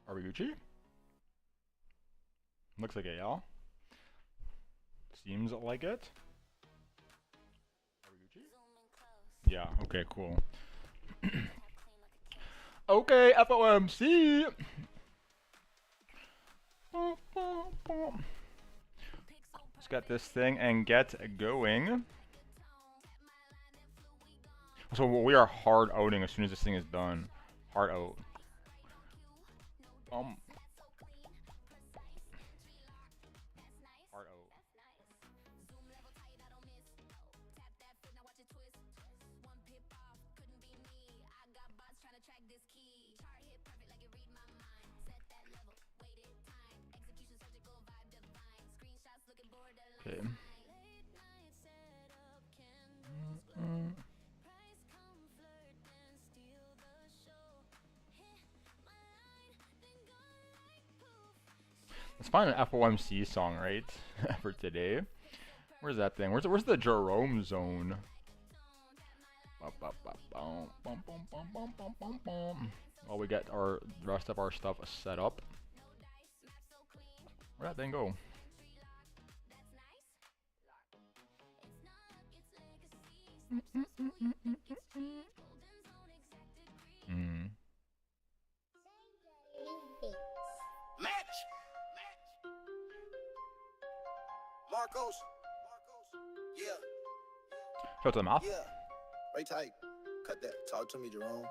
Are we Gucci? Looks like it, y'all. Seems like it. Are we Gucci? Yeah, okay, cool. Okay, FOMC! Let's get this thing and get going. So we are hard outing as soon as this thing is done. Hard out. Hard out. Okay. Let's find an FOMC song, right? For today. Where's that thing? Where's the Jerome zone? While we get the rest of our stuff set up. Where'd that thing go? Marcos. Yeah. Show it to the mouth. Yeah. Right tight. Cut that. Talk to me, Jerome.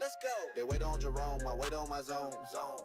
Let's go. They wait on Jerome, I wait on my zone.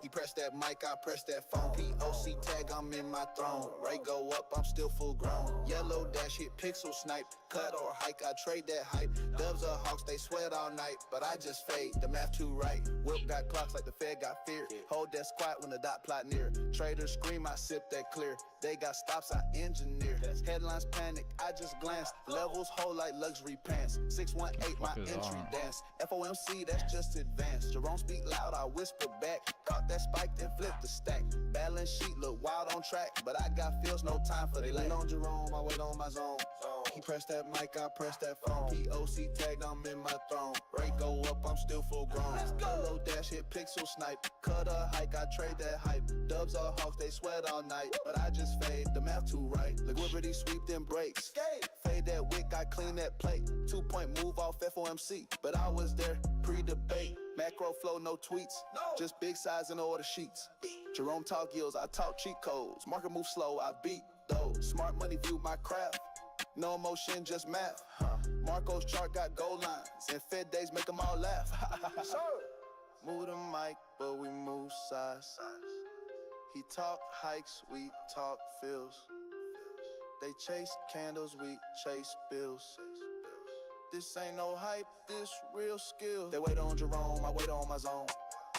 He press that mic, I press that phone. POC tag, I'm in my throne. Right go up, I'm still full grown. Yellow dash hit pixel snipe. Cut or hike, I trade that hype. Doves or hawks, they sweat all night. But I just fade, the math too right. Whip got clocks like the Fed got fear. Hold that squat when the dot plot near. Traders scream, I sip that clear. They got stops, I engineer. Headlines panic, I just glance. Levels hold like luxury pants. 618, my entry dance. FOMC, that's just advanced. Jerome speak loud, I whisper back. Caught that spike, then flip the stack. Balance sheet look wild on track, but I got feels, no time for they late on Jerome, I wait on my zone. He press that mic, I press that phone. POC tagged, I'm in my throne. Rate go up, I'm still full grown. Low dash hit pixel snipe. Cut a hike, I trade that hype. Dubs or hawks, they sweat all night, but I just fade, the math too right. Liquidity sweep, then breaks. Fade that wick, I clean that plate. 2-point move off FOMC, but I was there pre-debate. Macro flow, no tweets, just big size and order sheets. Jerome talk yields, I talk cheat codes. Market move slow, I beat those. Smart money view my craft. No emotion, just math. Marco's chart got goal lines, and Fed days make them all laugh. Move the mic, but we move size. He talk hikes, we talk fills. They chase candles, we chase bills. This ain't no hype, this real skill. They wait on Jerome, I wait on my zone.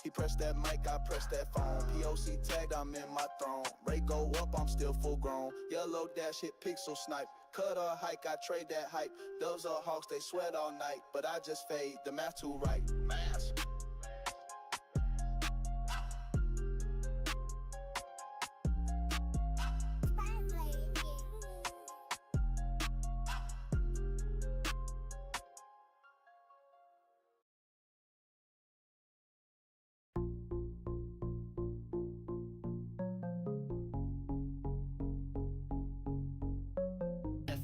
He press that mic, I press that phone. POC tagged, I'm in my throne. Rate go up, I'm still full grown. Yellow dash hit pixel snipe. Cut or hike, I trade that hype. Doves or hawks, they sweat all night, but I just fade, the math too right. Math.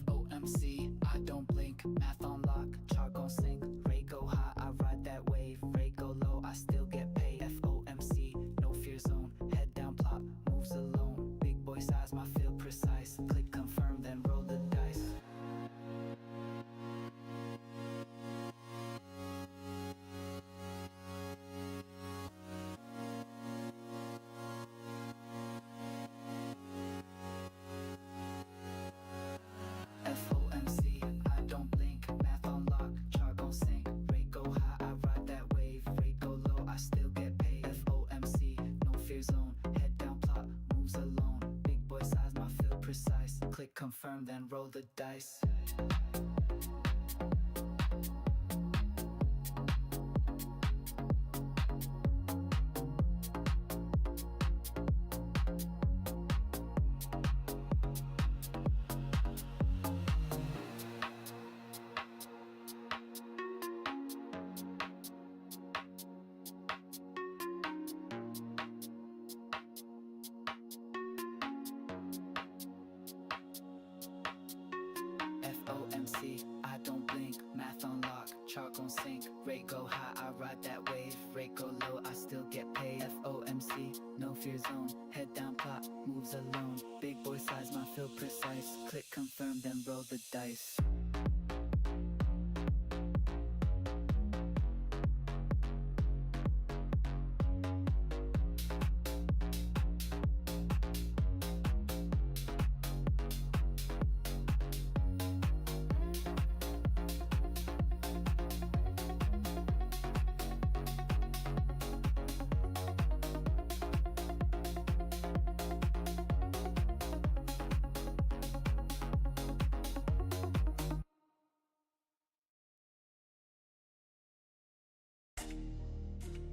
FOMC, I don't blink, math on lock, chart gon' sink, rate go high, I ride that wave, rate go low, I still get paid. FOMC, no fear zone, head down plot, moves alone, big boy size, my feel precise, click confirm, then roll the dice. FOMC, I don't blink, math on lock, chart gon' sink, rate go high, I ride that wave, rate go low, I still get paid. FOMC, no fear zone, head down plot, moves alone, big boy size, my feel precise, click confirm, then roll the dice. chart gon' sink. Rate go high, I ride that wave. Rate go low, I still get paid. FOMC, no fear zone. Head down, plot, moves alone. Big boy size, my feel precise. Click confirm, then roll the dice.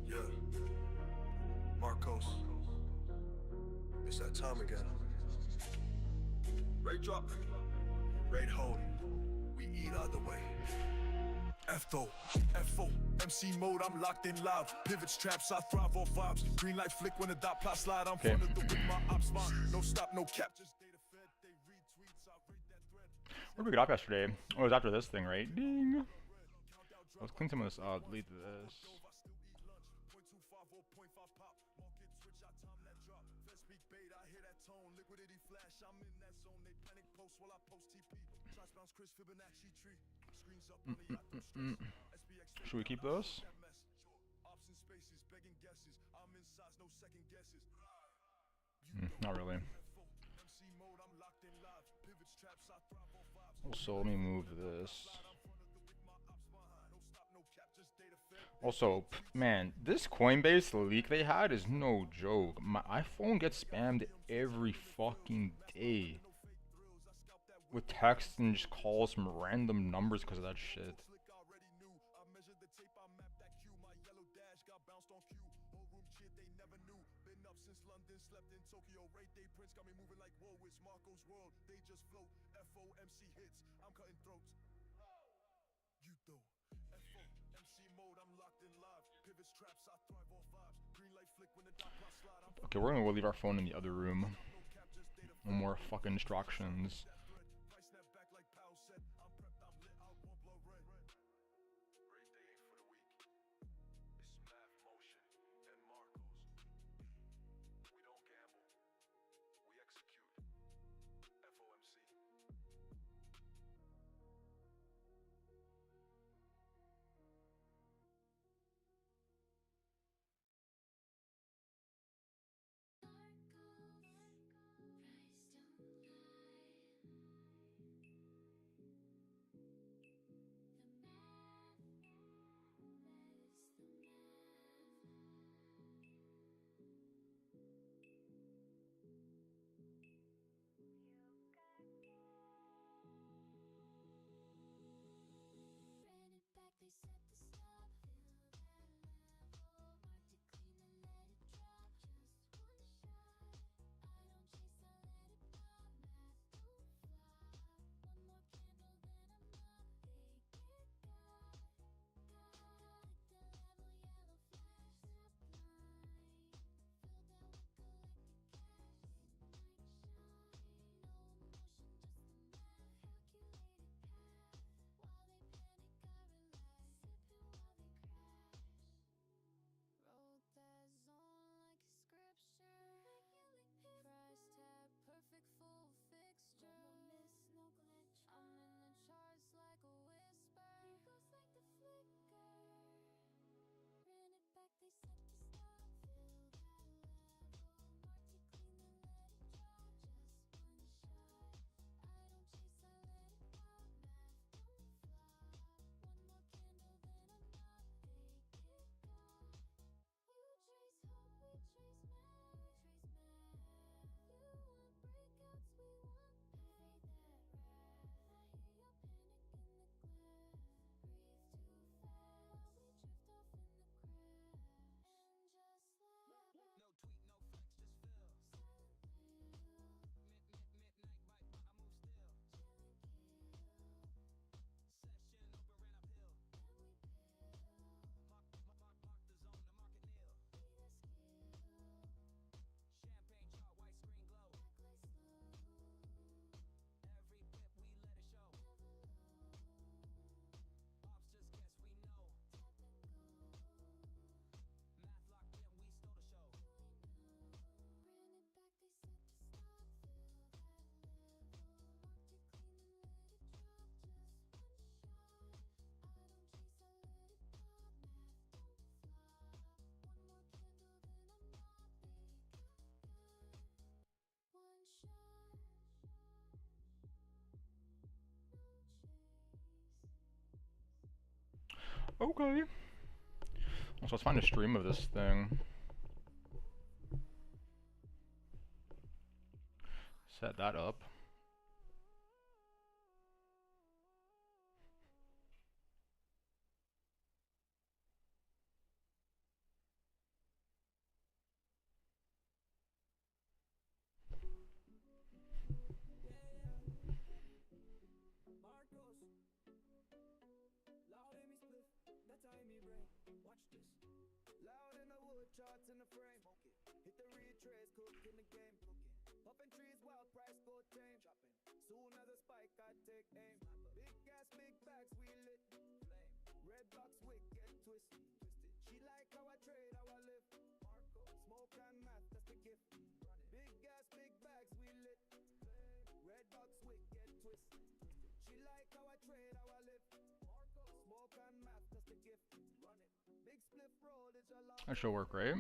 Yeah, Marcos, it's that time again. Rate drop, rate hold, we eat either way. FO, MC mode, I'm locked in live. Pivots, traps, I thrive off vibes. Green light flick when the dot plot slide. I'm front of the with my ops line. No stop, no cap, just data fed. They read tweets, I rate that thread. Where did we get up yesterday? Oh, it was after this thing, right? Ding. Let's clean some of this up. Delete this. Should we keep those? Not really. Also, let me move this. Also, man, this Coinbase leak they had is no joke. My iPhone gets spammed every fucking day with texts and just calls from random numbers because of that shit. Okay, we're gonna leave our phone in the other room. No more fucking distractions. Okay. So let's find a stream of this thing. Set that up. Charts in the frame, hit the retrace, cook in the game, popping trees, wild price go tame, soon as a spike I take aim, big gas, big bags, we lit, flame, red box wick, get twisted, she like how I trade, how I live, Marco, smoke and math, that's the gift, big gas, big bags, we lit, flame, red box wick, get twisted, she like how I trade, how I live, Marco, smoke and math, that's the gift, run it. That should work, right?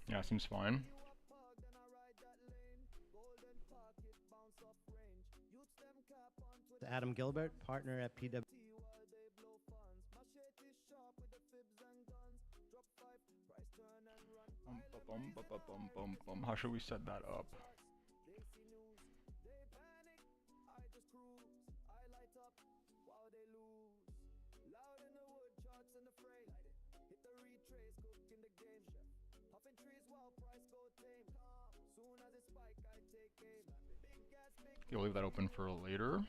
Yeah, seems fine. Adam Gilbert, partner at PW. How should we set that up? Okay, we'll leave that open for later.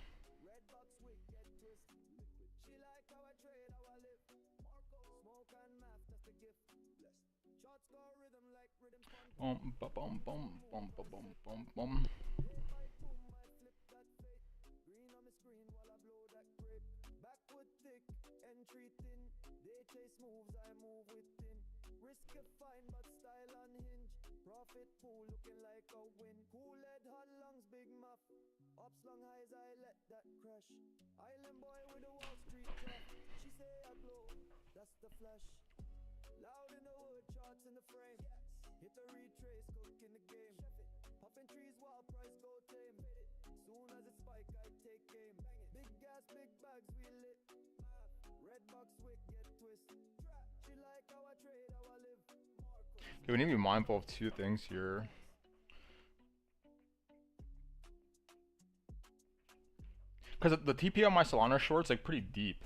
Bum ba bum bum bum ba bum bum bum. Profit pool looking like a win. Cool head, hot lungs, big muff. Ups long highs, I let that crash. Island boy with a Wall Street clock. She say I blow, that's the flash. Loud in the wood, charts in the frame. Hit the retrace, cook in the game. Popping trees, wild price go tame. Soon as it spike, I take aim. Big gas, big bags, we lit. Red box wick, get twist. She like how I trade, how I live. Okay, we need to be mindful of two things here. Because the TP on my Solana short's like pretty deep.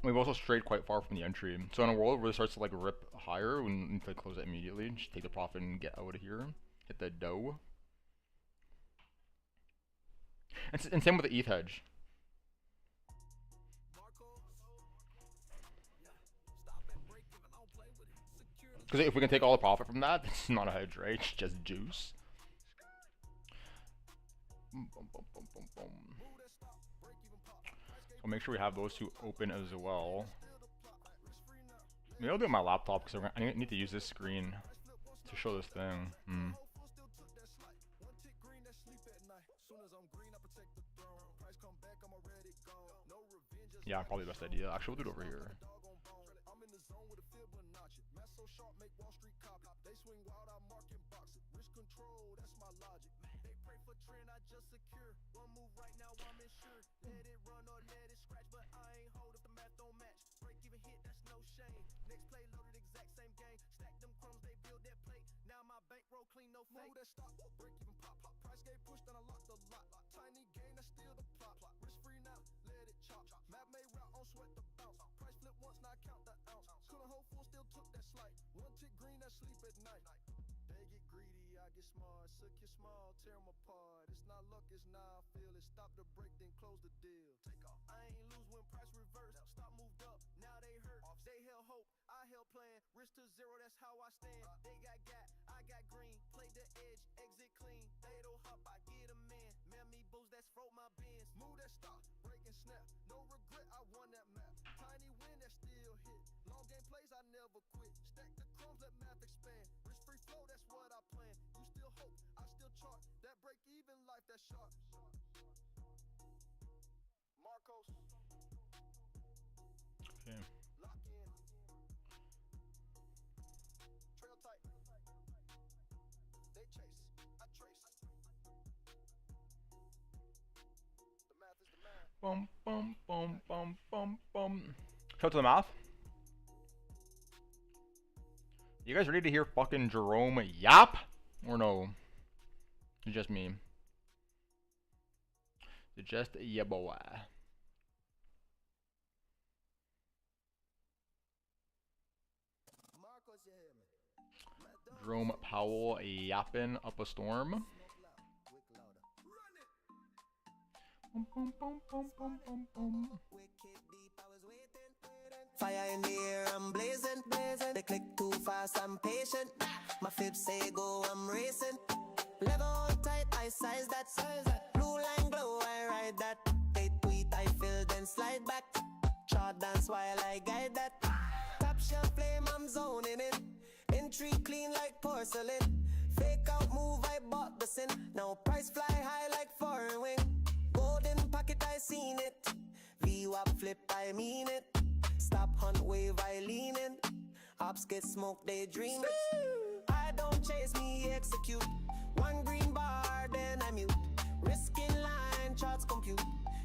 We've also strayed quite far from the entry. So in a world where it starts to like rip higher, we need to close it immediately. Just take the profit and get out of here. Hit the dough. And same with the ETH hedge. Because if we can take all the profit from that, it's not a hedge, right? It's just juice. So make sure we have those two open as well. Maybe I'll do it on my laptop because I need to use this screen to show this thing. Yeah, probably the best idea. Actually, we'll do it over here. Move that stock, break even pop. Price gate push, then I lock the lot. Tiny gain, that's still the plot. Risk free now, let it chop. Map made route, on sweat the bounce. Price flip once, now count the ounce. Couldn't hold full, still took that slight. One tick green, that sleep at night. They get greedy, I get smart. Suck your small, tear them apart. It's not luck, it's now I feel it. Stop the break, then close the deal. Take off. I ain't lose when price reversed. Stop moved up, now they hurt. They held hope, I held plan. Risk to zero, that's how I stand. They got I got green. Play the edge, exit clean. They don't hop, I get them in. Man, me boost, that's froze my bins. Move that stop, break and snap. No regret, I won that map. Tiny win, that still hit. Long game plays, I never quit. Stack the crumbs, let math expand. Risk free flow, that's what I plan. You still hope, I still chart. That break even life, that's sharp. Marcos. Okay. Lock in. Trail tight. They chase, I trace. bum, bum, bum, bum, bum, bum. Shout to the mouth. You guys ready to hear fucking Jerome yap? Or no? It's just me. It's just yeah boy. Jerome Powell yapping up a storm. Bum, bum, bum, bum, bum, bum, bum. Fire in the air, I'm blazing, blazing. They click too fast, I'm patient. My fib say go, I'm racing. Level on tight, I size that, size that. Blue line glow, I ride that. They tweet, I fill, then slide back. Chart dance while I guide that. Top shelf flame, I'm zoning it. Entry clean like porcelain. Fake out move, I bought the sin. Now price fly high like foreign wing. Golden pocket, I seen it. VWAP flip, I mean it. Stop hunt wave, I lean in. Ops get smoked, they dream it. I don't chase me, execute. One green bar, then I mute. Risking line, charts compute.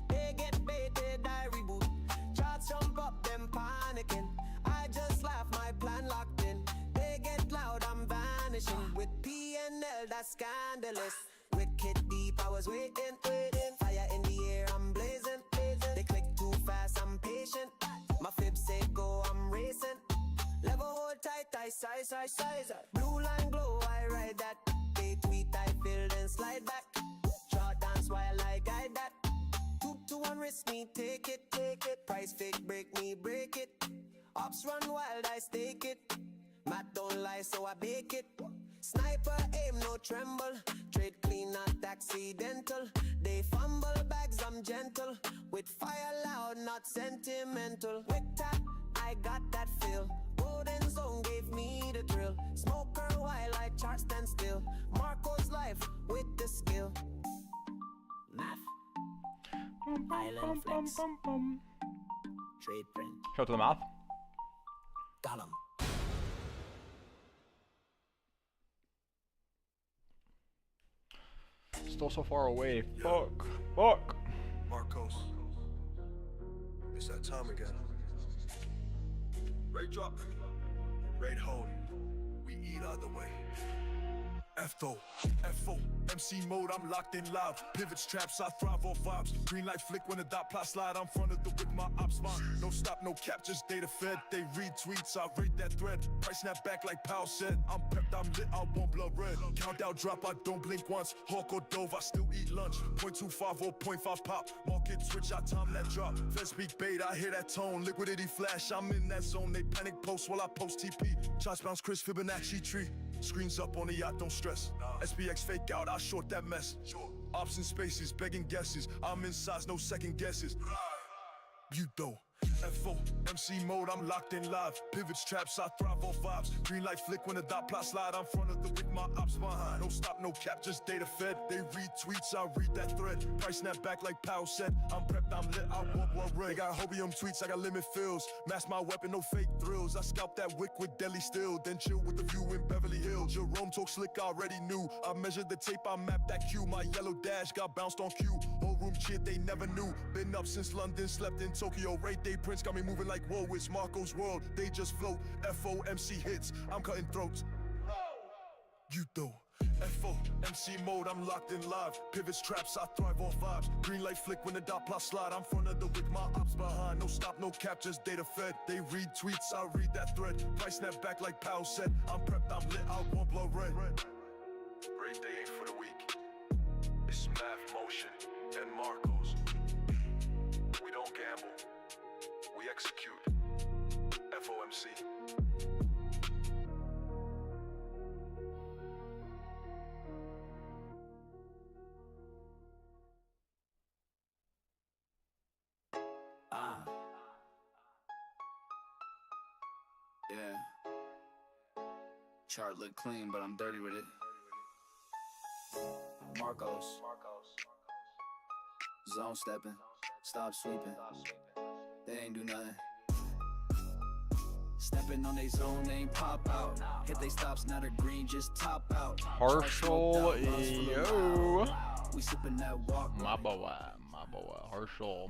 They get baited, I reboot. Charts jump up, them panicking. I just laugh, my plan locked in. They get loud, I'm vanishing. With PNL, that's scandalous. Wicked deep, I was waiting, waiting. Fire in the air, I'm blazing, blazing. They click too fast, I'm patient. My fib say go, I'm racing. Level hold tight, I size. Blue line glow, I ride that. They tweet, I fill, then slide back. Short dance while I guide that. 2 to 1 risk me, take it. Price fake, break me, break it. Ops run wild, I stake it. Matt don't lie, so I bake it. Sniper aim, no tremble. Trade clean, not accidental. They fumble bags, I'm gentle. With fire loud, not sentimental. Wick tap, I got that feel. Golden zone gave me the drill. Smoker while I chart stand still. Marco's life with the skill. Math. Island flex. Trade print. Shout to the mouth. Gollum. Still so far away. Fuck. Marcos. It's that time again. Rate drop. Rate hold. We eat either way. FO, MC mode, I'm locked in live. Pivots, traps, I thrive off vibes. Green light flick when the dot plot slide. I'm front of the with my ops mine. No stop, no cap, just data fed. They read tweets, I read that thread. Price snap back like Powell said. I'm prepped, I'm lit, I want blood red. Countdown drop, I don't blink once. Hawk or dove, I still eat lunch. 0.25 or 0.5 pop. Market switch, I time that drop. Fed speak bait, I hear that tone. Liquidity flash, I'm in that zone. They panic post while I post TP. Shots bounce Chris Fibonacci tree. Screens up on the yacht, don't stress. SPX fake out, I short that mess. Ops in spaces, begging guesses. I'm in size, no second guesses. You though. FO, MC mode, I'm locked in live. Pivots, traps, I thrive off vibes. Green light flick when the dot plot slide. I'm front of the with my ops behind. No stop, no cap, just data fed. They read tweets, I read that thread. Price snap back like Powell said. I'm prepped, I'm lit, I want blood red. They got hobium tweets, I got limit fills. Mask my weapon, no fake thrills. I scalp that wick with deadly still. Then chill with the view in Beverly Hills. Jerome talk slick, I already knew. I measured the tape, I mapped that cue. My yellow dash got bounced on cue. Whole room shit, they never knew. Been up since London, slept in Tokyo. Rate day prints got me moving like whoa, it's Marco's world. They just float. FOMC hits, I'm cutting throats. You though. FO, MC mode, I'm locked in live. Pivots, traps, I thrive off vibes. Green light flick when the dot plot slide. I'm front of the with my ops behind. No stop, no cap, just data fed. They read tweets, I read that thread. Price snap back like Powell said. I'm prepped, I'm lit, I want blood red. Rate day ain't for the weak. It's math, motion, and Marcos. We don't gamble. We execute. FOMC. Yeah. Chart look clean, but I'm dirty with it. Marcos. Zone stepping. Stop sweeping. They ain't do nothing. Stepping on they zone, they ain't pop out. Hit they stops, not a green, just top out. Harshal, yo. We sipping that walk. My boy, Harshal.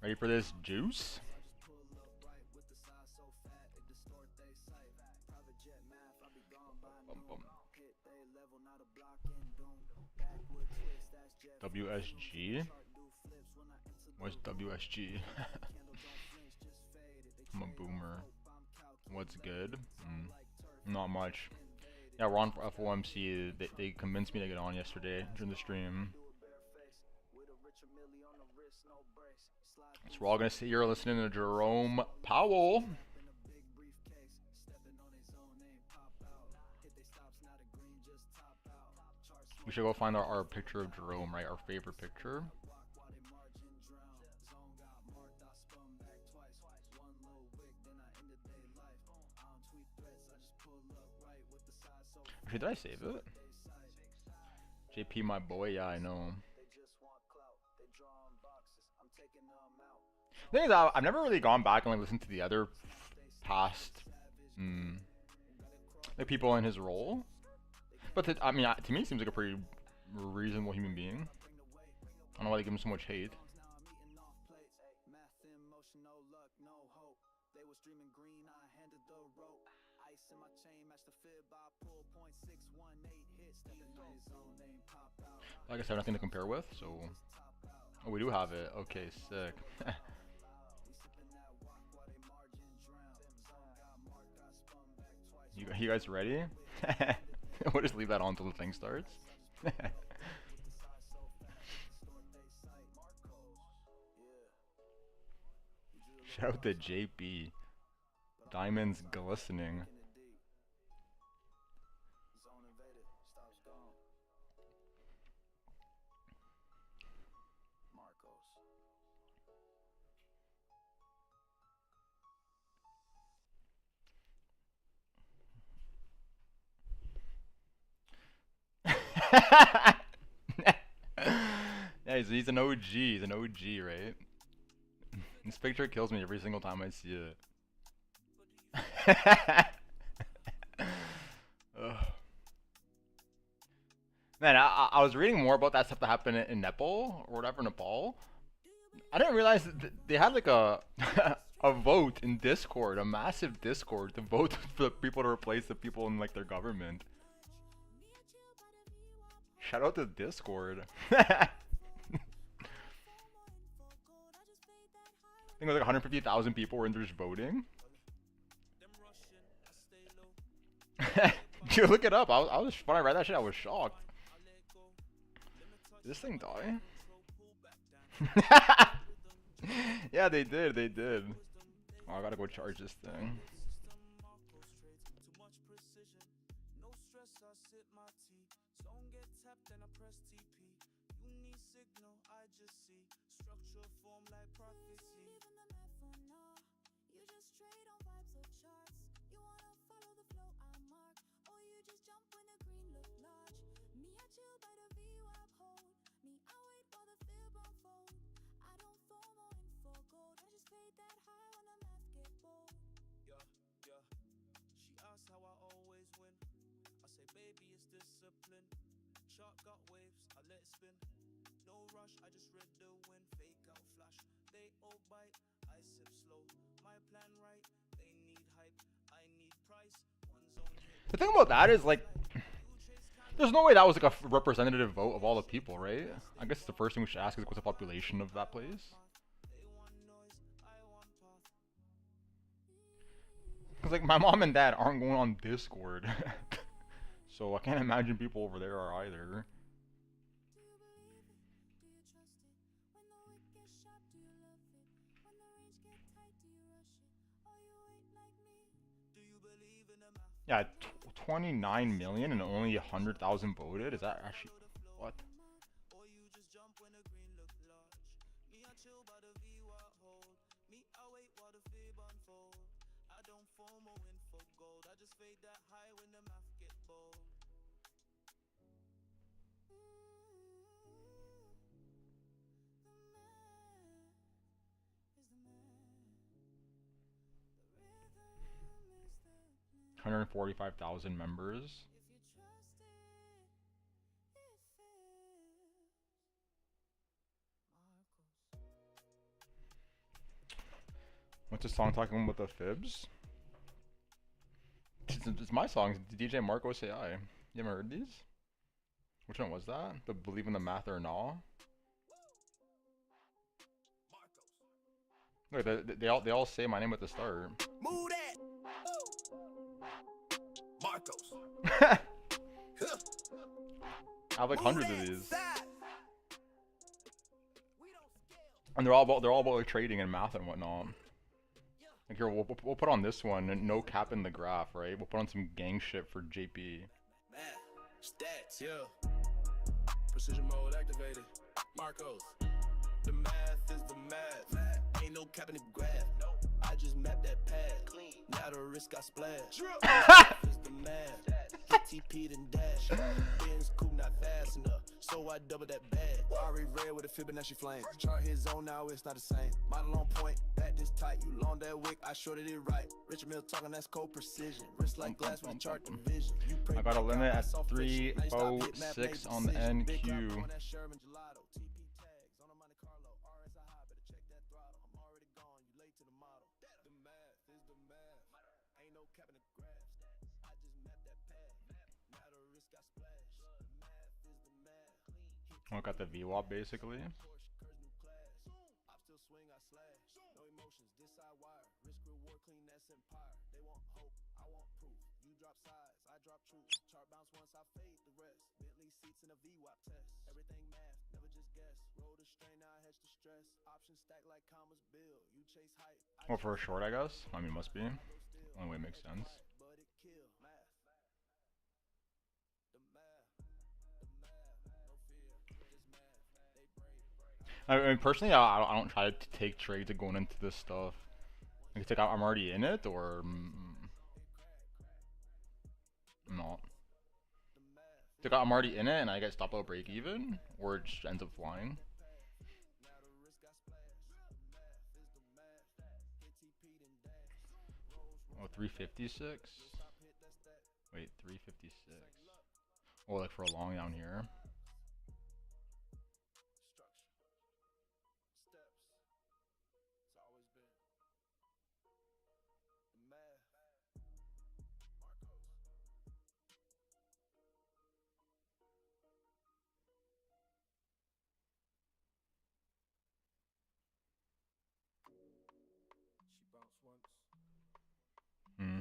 Ready for this juice? Bum, bum. WSG? What's WSG? I'm a boomer. What's good? Not much. Yeah, we're on for FOMC. They convinced me to get on yesterday during the stream. So we're all gonna sit here listening to Jerome Powell. We should go find our picture of Jerome, right? Our favorite picture. Actually, did I save it? JP, my boy, yeah, I know. The thing is, I've never really gone back and like listened to the other past, like people in his role. But I mean, to me, he seems like a pretty reasonable human being. I don't know why they give him so much hate. I guess I have nothing to compare with, so... Oh, we do have it. Okay, sick. You guys ready? We'll just leave that on until the thing starts. Shout out to JP. Diamonds glistening. Yeah, he's an OG. He's an OG, right? This picture kills me every single time I see it. Man, I was reading more about that stuff that happened in Nepal or whatever, Nepal. I didn't realize that they had like a a vote in Discord, a massive Discord to vote for the people to replace the people in like their government. Shout out to Discord. I think it was like 150,000 people were in there just voting. Dude, look it up. I was when I read that shit, I was shocked. Did this thing die? Yeah, they did. They did. Oh, I gotta go charge this thing. The thing about that is, like, there's no way that was like a representative vote of all the people, right? I guess the first thing we should ask is what's the population of that place? Because, like, my mom and dad aren't going on Discord. So I can't imagine people over there are either. Yeah, 29 million and only 100,000 voted? Is that actually... what? $145,000 members. What's the song talking about the fibs? It's my song, DJ Marcos AI. You ever heard these? Which one was that? The Believe in the Math or Nah? Look, they all say my name at the start. Move that. Marcos. I have like hundreds of these, and they're all about like trading and math and whatnot. Like here, we'll put on this one, and no cap in the graph, right? We'll put on some gang shit for JP. Math, stats, yeah. Precision mode activated. Marcos. The math is the math. Ain't no cap in the graph. No. I just mapped that pad. Clean. Now the risk I splash. Math is the math. TP then dash. Ben's cool, not fast enough. So I double that bag. Already red with a Fibonacci flame. Chart his zone now, it's not the same. Model on point, back this tight. You long that wick, I shorted it right. Richard Mill talking, that's cold precision. Wrist like glass with a chart division. I got a limit at 306 on the NQ. I got the VWAP basically. Well, for a short, I guess. I mean, must be. Only way it makes sense. I mean, personally, I don't try to take trades going into this stuff. Like, it's like I'm already in it, or not. It's like I'm already in it, and I get stop out break even, or it just ends up flying. Oh, 356. Wait, 356. Oh, like for a long down here. Hmm.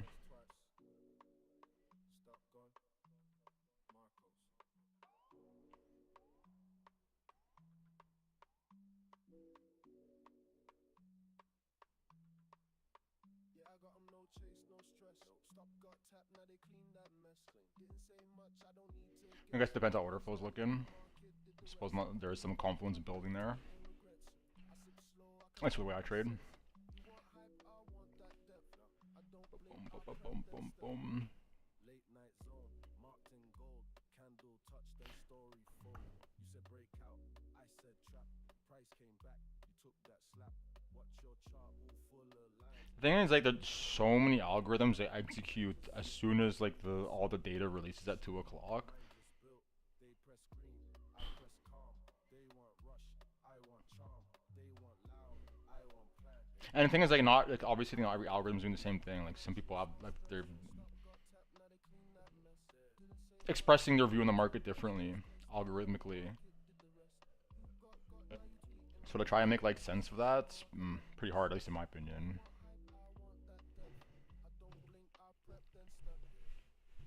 I guess depends how order flow's looking. Suppose there's some confluence building there. That's the way I trade. Boom, boom, boom. Late night zone, marked in gold, candle touch, then story full. You said breakout, I said trap. Price came back, you took that slap. Watch your chart all full of lines. The thing is, like, there's so many algorithms they execute as soon as like all the data releases at 2 o'clock. They press green, I press calm. They want rush, I want charm. They want loud, I want plan. And the thing is, like, not like obviously not every algorithm's doing the same thing. Like, some people have like they're expressing their view in the market differently, algorithmically. So to try and make like sense of that, pretty hard, at least in my opinion.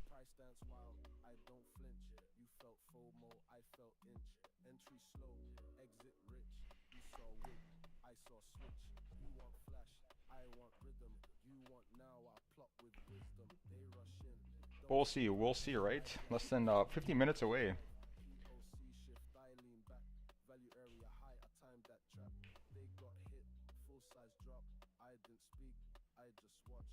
Price dance wild, I don't flinch. You felt FOMO, I felt inch. Entry slow, exit rich. You saw wick, I saw switch. You want flash, I want rhythm. You want now, I plot with wisdom. They rush in. We'll see, right? Less than 50 minutes away. POC shift, I lean back. Value area high, I timed that trap. They got hit, full size drop. I didn't speak, I just watched.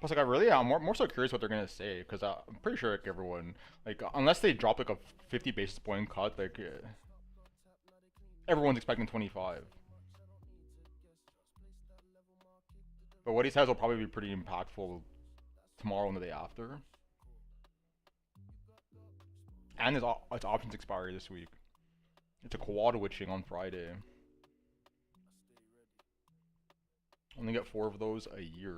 Plus, like, I'm more so curious what they're gonna say, because I'm pretty sure like everyone, like, unless they drop like a 50 basis point cut, like everyone's expecting 25. But what he says will probably be pretty impactful tomorrow and the day after. And it's options expiry this week. It's a quad witching on Friday. Only get 4 of those a year.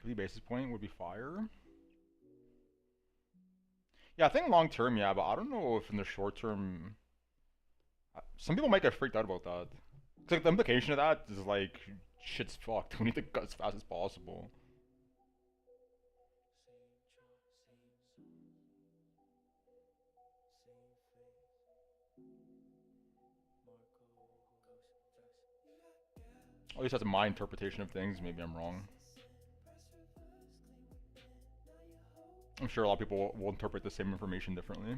3 basis point would be fire. Yeah, I think long term, yeah, but I don't know if in the short term. Some people might get freaked out about that. It's like the implication of that is like, shit's fucked. We need to go as fast as possible. At least that's my interpretation of things. Maybe I'm wrong. I'm sure a lot of people will interpret the same information differently.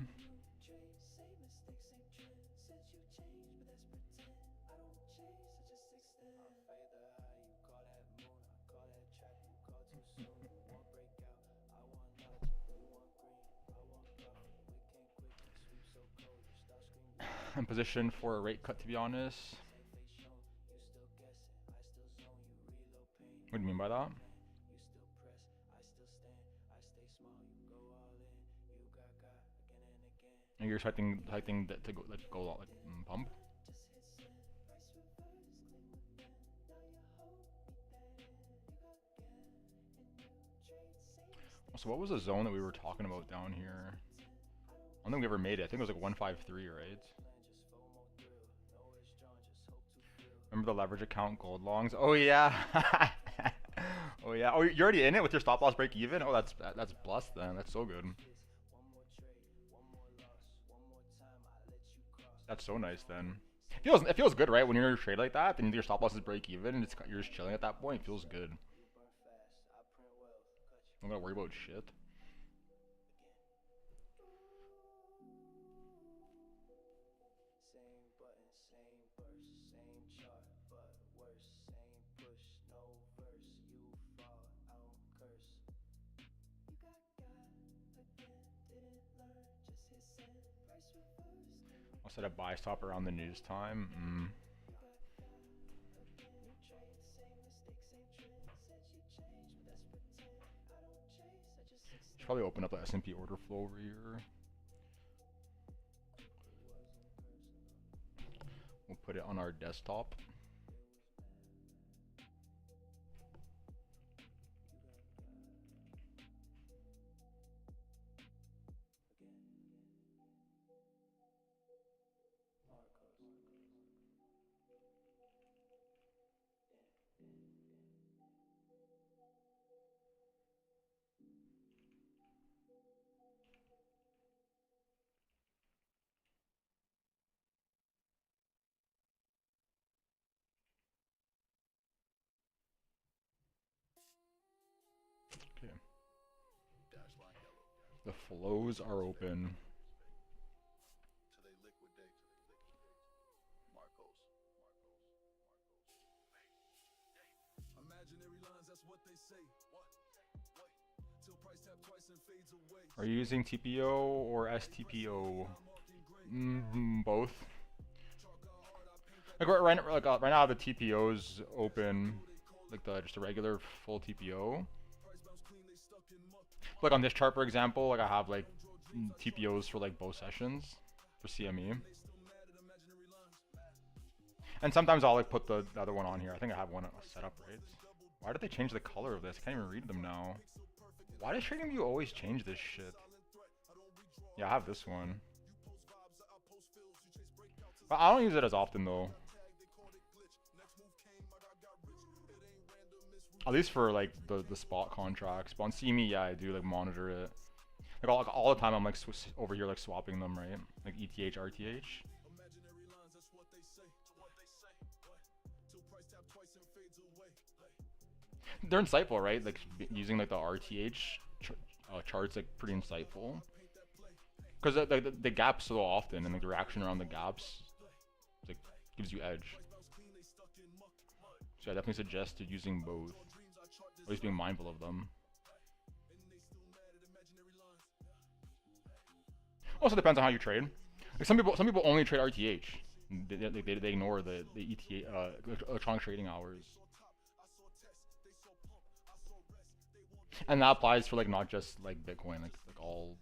I'm positioned for a rate cut, to be honest. What do you mean by that? And you're expecting that to go like pump? So what was the zone that we were talking about down here? I don't think we ever made it. I think it was like 153, right? Remember the leverage account gold longs? Oh yeah. Oh yeah. Oh, you're already in it with your stop loss break even? Oh, that's blessed then. That's so good. That's so nice then. It feels good, right? When you're in a trade like that, then your stop loss is break even and you're just chilling at that point. It feels good. I'm gonna worry about shit. I'll set a buy stop around the news time. Should probably open up the S&P order flow over here. We'll put it on our desktop. Okay. The flows are open. Are you using TPO or STPO? Both. Like right now the TPO's open, like just a regular full TPO. Like on this chart, for example, like I have like TPOs for like both sessions for CME. And sometimes I'll like put the other one on here. I think I have one set up, right? Why did they change the color of this? I can't even read them now. Why does TradingView always change this shit? Yeah, I have this one. But I don't use it as often though. At least for like the spot contracts. But on CME, yeah, I do like monitor it. Like all the time, I'm like over here like swapping them, right? Like ETH, RTH. They're insightful, right? Like using like the RTH charts, like pretty insightful. Because the gaps so often, and like the reaction around the gaps, like gives you edge. So I definitely suggest using both. At least being mindful of them. Also depends on how you trade. Like some people only trade RTH. They ignore the ETH electronic trading hours. And that applies for like not just like Bitcoin, like all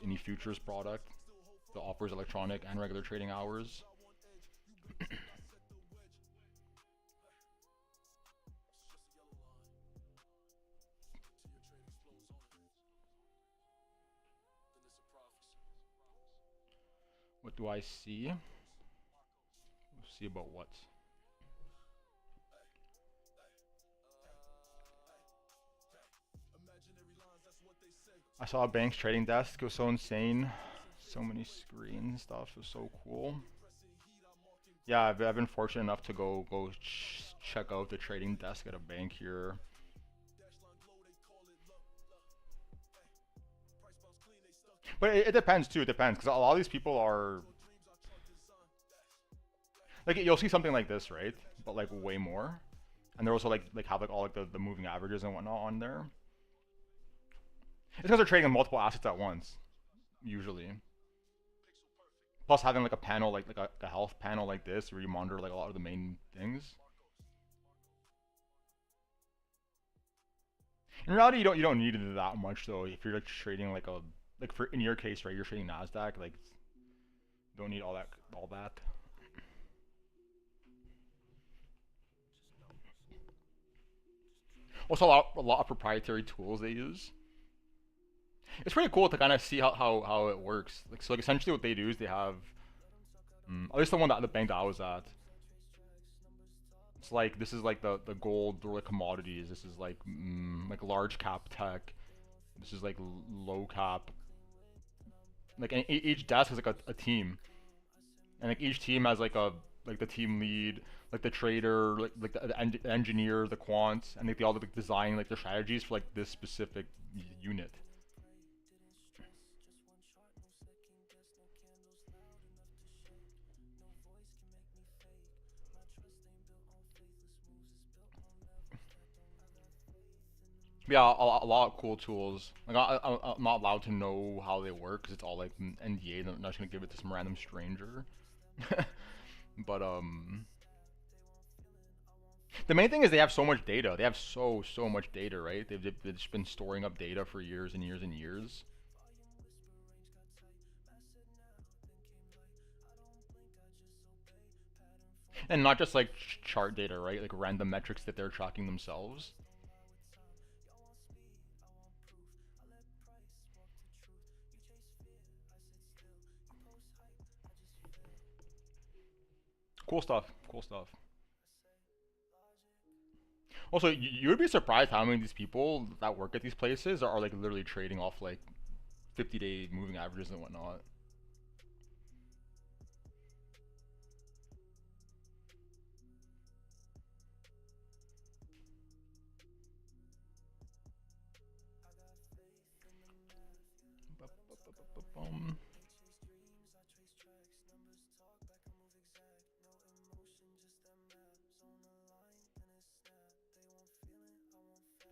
any futures product. that offers electronic and regular trading hours. What do I see? Let's see about what? I saw a bank's trading desk. It was so insane. So many screens and stuff. It was so cool. Yeah, I've been fortunate enough to go check out the trading desk at a bank here. But it depends too. It depends, because a lot of these people are like, you'll see something like this, right? But like way more, and they're also like have like all like the moving averages and whatnot on there. It's because they're trading multiple assets at once, usually. Plus having like a panel like a health panel like this, where you monitor like a lot of the main things. In reality, you don't need it that much though. If you're like trading like for in your case, right, you're trading Nasdaq, like don't need all that. Also, a lot of proprietary tools they use. It's pretty cool to kind of see how it works. Like, so like essentially what they do is they have, at least the bank that I was at. It's like, this is like the gold or like commodities. This is like large cap tech. This is like low cap. Like each desk has like a team, and like each team has like the team lead, like the trader, like the engineer, the quant, and like they all like design like their strategies for like this specific unit. Yeah, a lot of cool tools. Like I'm not allowed to know how they work because it's all like NDA. I'm not just gonna give it to some random stranger. But the main thing is they have so much data. They have so much data, right? They've just been storing up data for years and years and years. And not just like chart data, right? Like random metrics that they're tracking themselves. Cool stuff. Cool stuff. Also, you would be surprised how many of these people that work at these places are like literally trading off like 50-day moving averages and whatnot.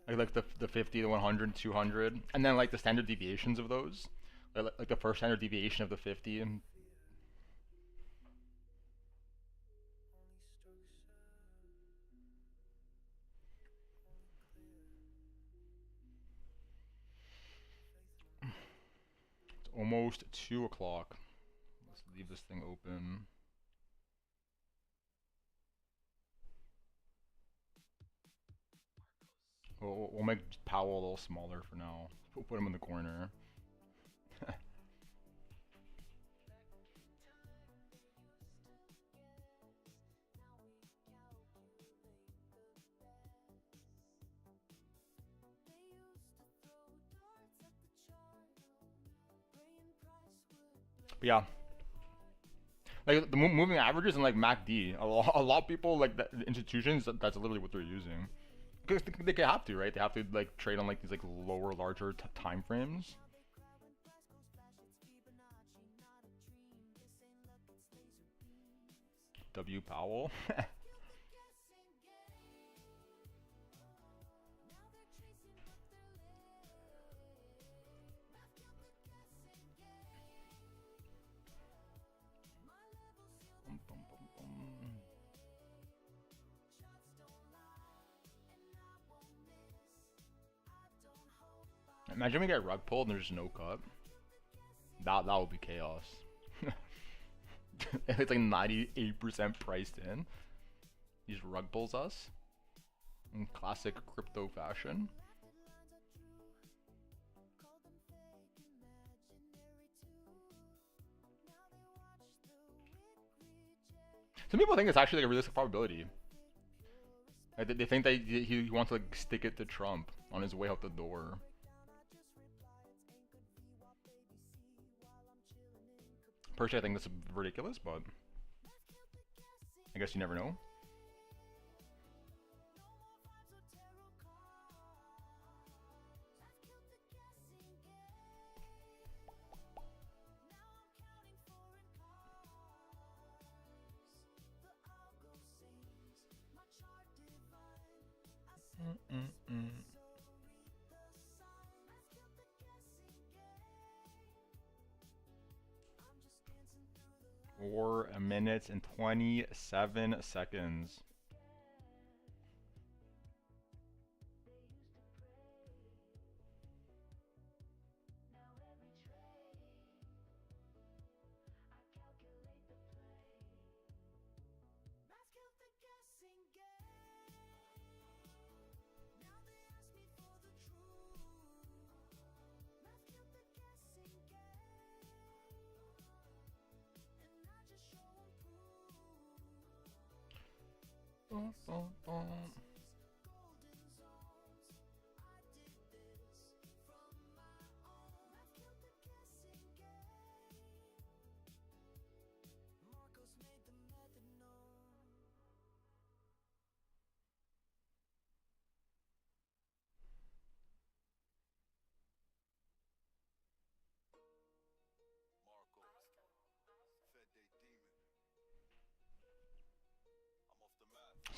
Like the 50, the 100, 200, and then like the standard deviations of those, like the first standard deviation of the 50. And it's almost 2 o'clock. Let's leave this thing open. We'll make Powell a little smaller for now. We'll put him in the corner. But yeah, like the moving averages and like MACD, a lot of people like the institutions that's literally what they're using. Because they have to, right? They have to like trade on like these like lower, larger time frames. W Powell. Imagine we get rug pulled and there's no cut. That would be chaos. It's like 98% priced in. These rug pulls us in classic crypto fashion. Some people think it's actually like a realistic probability. Like they think that he wants to like stick it to Trump on his way out the door. Personally, I think that's ridiculous, but I guess you never know. A minute and 27 seconds.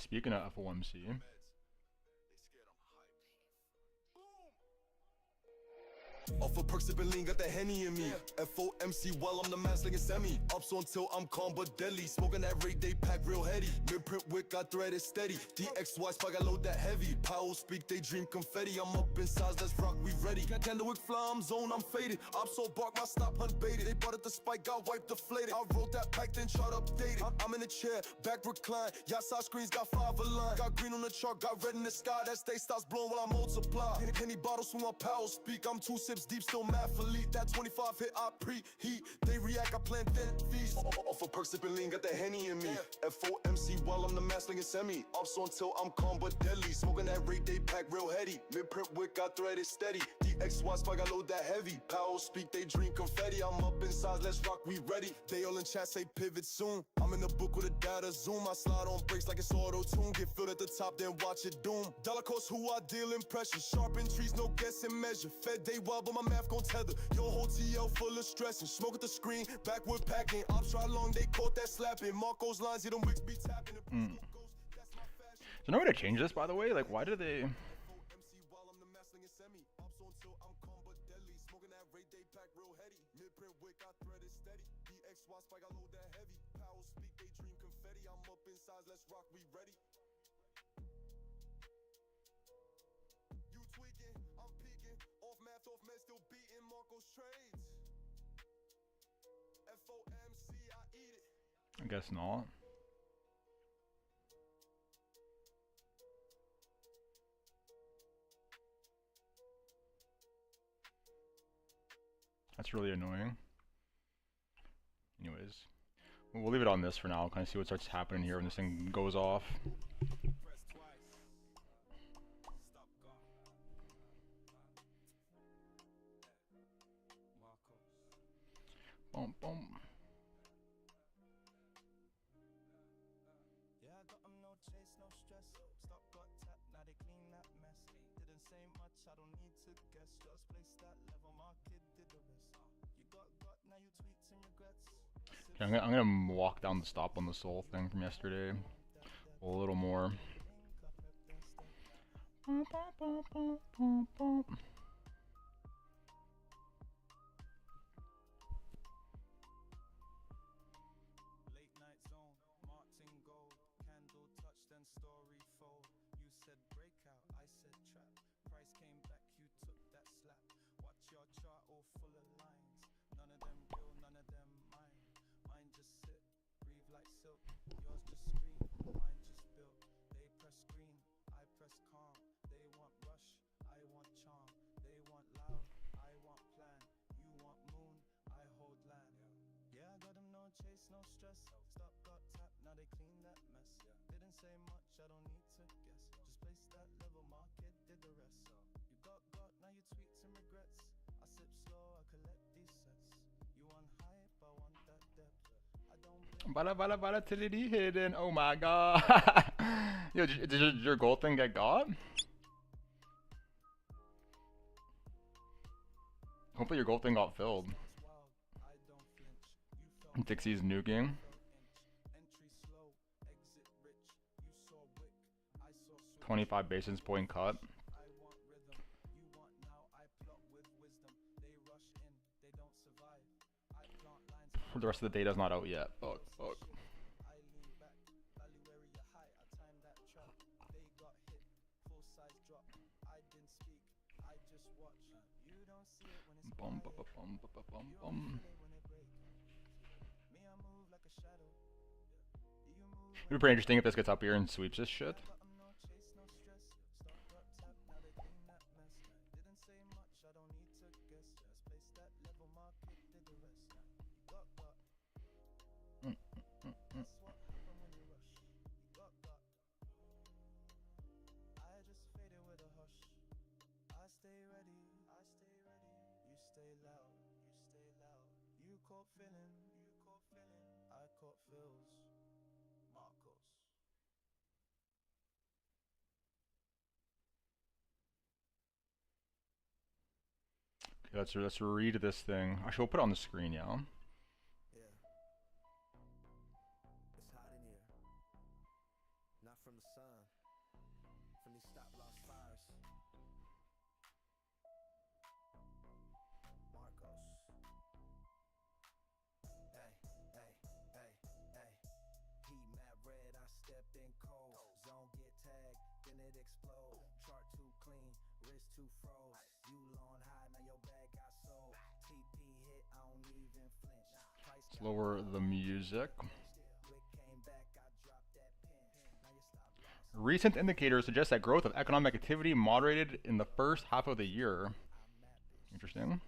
Speaking of FOMC, Off of perks, sipping lean, got the Henny in me. FOMC while I'm the man slinging semi. Ups until I'm calm but deadly. Smoking that Ray Day pack real heady. Mid print wick, got threaded steady. DXY spike, I load that heavy. Powell speak, they dream confetti. I'm up in size, let's rock, we ready. Candlewick fly, I'm zone, I'm faded. I'm so bark, my stop unbaited. They bought at the spike, got wiped, deflated. I wrote that pack, then chart updated. I'm in the chair, back recline. Y'all side screens, got 5 aligned. Got green on the chart, got red in the sky. That stay stops blowing while I multiply. Penny bottles when my Powell speak. I'm 2 sips deep, still mad for lead. That 25 hit, I preheat. They react, I plan thin feast. Off of perks, sipping lean, got the Henny in me. FOMC while I'm the man slinging semi. Ups until I'm calm but deadly. Smoking that Ray Day pack real heady. Mid print wick, got threaded steady. DXY spike, I load that heavy. Powell speak, they dream confetti. I'm up in size, let's rock, we ready. They all in chat, say pivot soon. I'm in the book with a data zoom. I slide on brakes like it's auto-tune. Get filled at the top, then watch it doom. Dollar cost who I deal in pressure. Sharpen trees, no guessing measure. Fed day wild, but my math gon' tether. Your whole TL full of stress and smoke at the screen. Backward packing. Ops try long, they caught that slapping. Marco's lines, hit them wicks be tapping. So no way to change this, by the way. Like, why do they? I guess not. That's really annoying. Anyways, we'll leave it on this for now. Kind of see what starts happening here when this thing goes off. Boom, boom. Yeah, I got 'em no chase, no stress. Stop, got tap, now they clean that mess. Didn't say much, I don't need to guess. Just place that level, my kid did the rest. You got, now you tweets and regrets. Okay, I'm gonna walk down the stop on the soul thing from yesterday a little more. no stress. Stop, got tap, now they clean that mess. Didn't say much, I don't need to guess. Just place that level, market did the rest. You got, now you tweets and regrets. I sip slow, I collect these sets. You want hype, I want that depth. I don't blame Volatility hidden. Oh my god. Yo, did your gold thing get got? Hopefully your gold thing got filled. Dixie's nuking. 25 basis point cut. The rest of the data's not out yet. Fuck. It'd be pretty interesting if this gets up here and sweeps this shit. Okay, let's read this thing. Actually, we'll put it on the screen, yeah. Yeah. It's hot in here. Not from the sun. From these stop loss fires. Marcos. Hey. Heat map red, I stepped in cold. Zone get tagged, then it explode. Chart too clean, wrist too froze. You on high, now your bag got sold. TP hit, I don't even flinch. Let's lower the music. Recent indicators suggest that growth of economic activity moderated in the first half of the year. Interesting.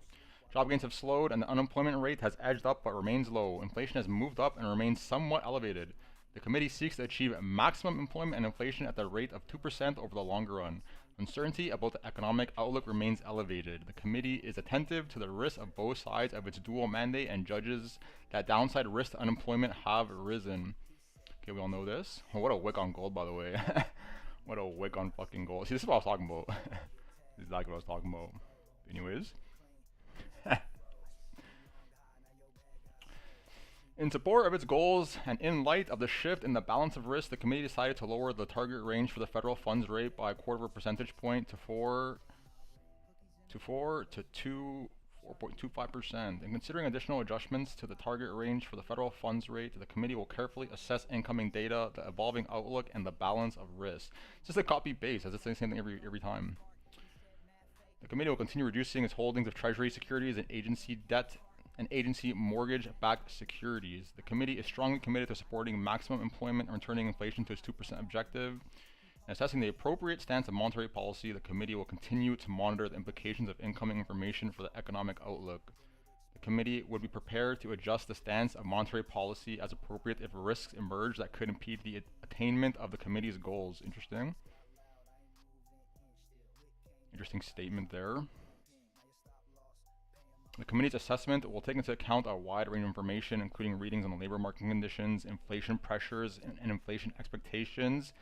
Job gains have slowed and the unemployment rate has edged up but remains low. Inflation has moved up and remains somewhat elevated. The committee seeks to achieve maximum employment and inflation at the rate of 2% over the longer run. Uncertainty about the economic outlook remains elevated. The committee is attentive to the risks of both sides of its dual mandate and judges that downside risks to unemployment have risen. Okay, we all know this. Oh, what a wick on gold, by the way. What a wick on fucking gold. See, this is what I was talking about. This is exactly what I was talking about. Anyways. In support of its goals and in light of the shift in the balance of risk, the committee decided to lower the target range for the federal funds rate by 1/4 percentage point to 4.25%. In considering additional adjustments to the target range for the federal funds rate, the committee will carefully assess incoming data, the evolving outlook, and the balance of risk. It's just a copy paste, as it's the same thing every time. The committee will continue reducing its holdings of treasury securities and agency debt and agency mortgage-backed securities. The committee is strongly committed to supporting maximum employment and returning inflation to its 2% objective. In assessing the appropriate stance of monetary policy, the committee will continue to monitor the implications of incoming information for the economic outlook. The committee would be prepared to adjust the stance of monetary policy as appropriate if risks emerge that could impede the attainment of the committee's goals. Interesting. Interesting statement there. The committee's assessment will take into account a wide range of information, including readings on the labor market conditions, inflation pressures, and inflation expectations,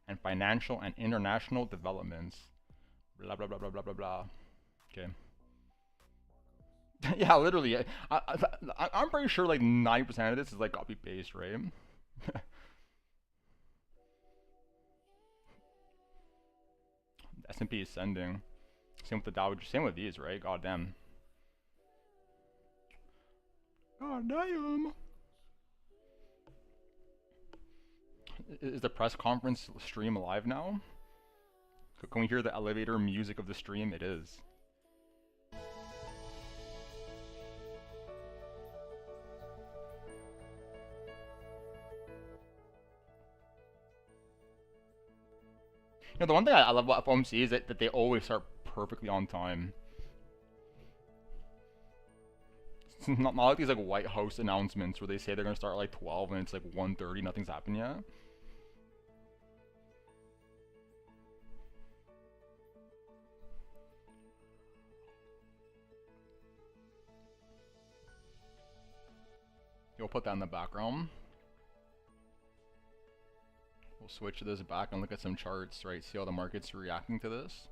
and financial and international developments. Blah, blah, blah, blah, blah, blah, blah. Okay. Yeah, literally. I'm pretty sure like 90% of this is like copy-paste, right? S&P is sending. Same with the Dow, same with these, right? God damn. God damn. Is the press conference stream live now? Can we hear the elevator music of the stream? It is. You know, the one thing I love about FOMC is that they always start perfectly on time. It's not like these like White House announcements where they say they're gonna start at like 12 and it's like 1:30, nothing's happened yet. You'll put that in the background. We'll switch this back and look at some charts, right? See how the market's reacting to this.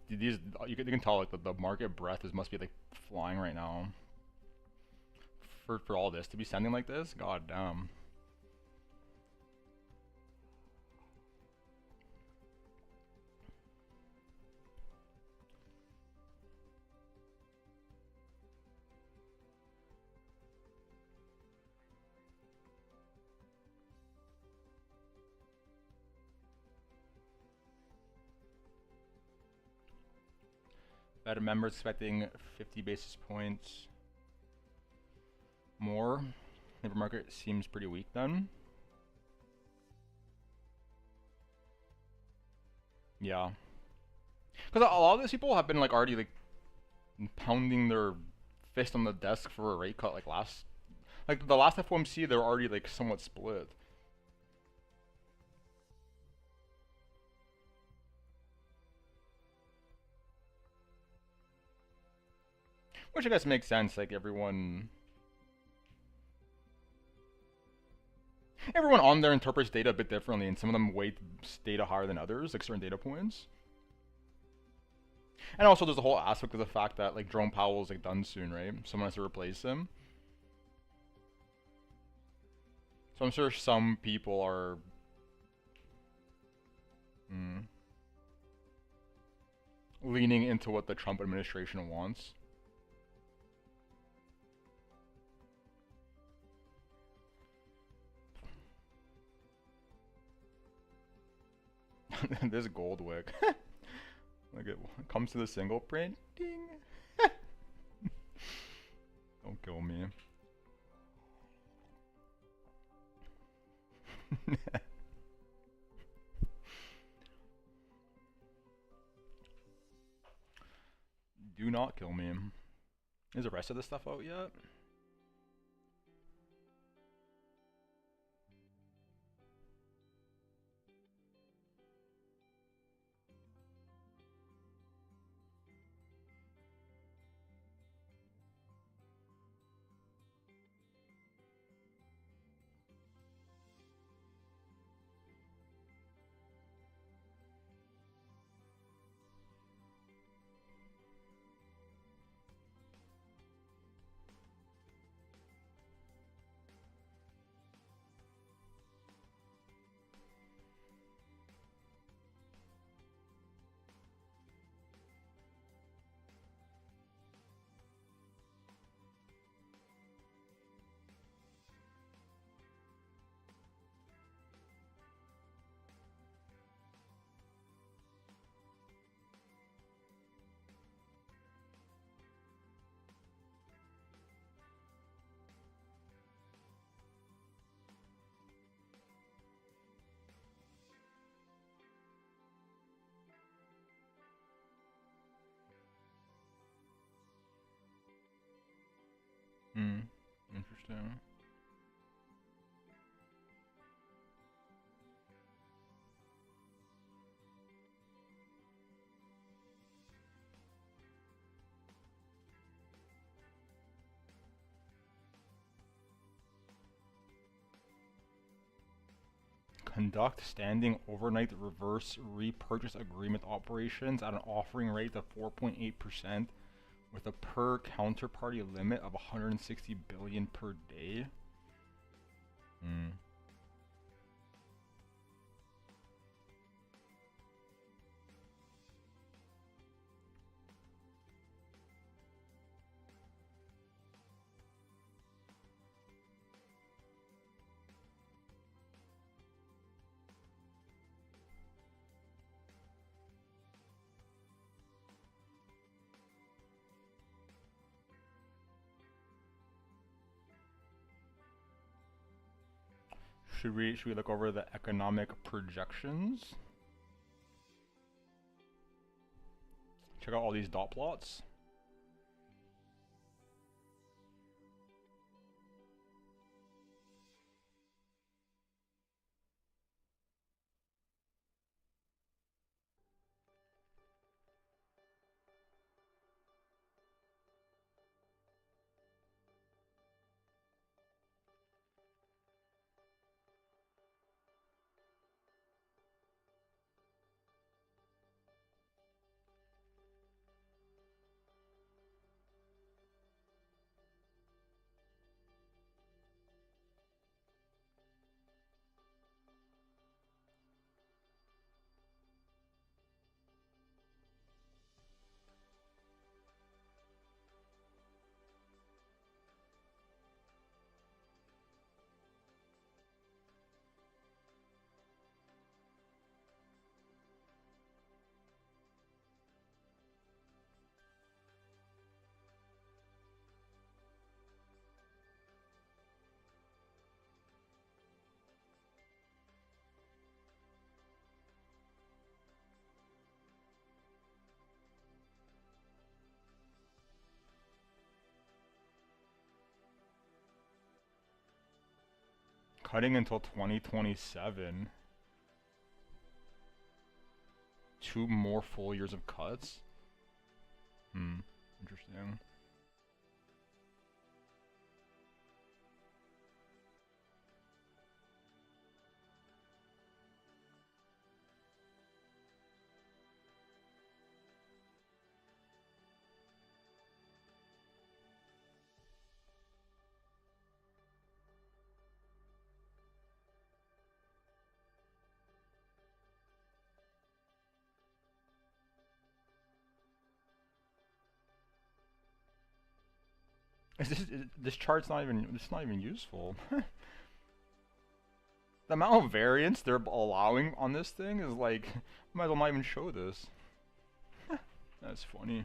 These you can tell like the market breadth is must be like flying right now. For all this to be sending like this, god damn. Fed members expecting 50 basis points more. Labor market seems pretty weak then. Yeah. Because a lot of these people have been like already like pounding their fist on the desk for a rate cut like the last FOMC they were already like somewhat split. Which I guess makes sense, like everyone on there interprets data a bit differently, and some of them weight data higher than others, like certain data points. And also there's a whole aspect of the fact that like Jerome Powell's like done soon, right? Someone has to replace him. So I'm sure some people are leaning into what the Trump administration wants. This gold wick. Like it comes to the single print. Ding. Don't kill me. Do not kill me. Is the rest of this stuff out yet? Interesting. conduct standing overnight reverse repurchase agreement operations at an offering rate of 4.8% with a per counterparty limit of 160 billion per day. Should we look over the economic projections? Check out all these dot plots. Cutting until 2027. 2 more full years of cuts? Interesting. This chart's not even, it's not even useful. The amount of variance they're allowing on this thing is like, might as well not even show this. That's funny.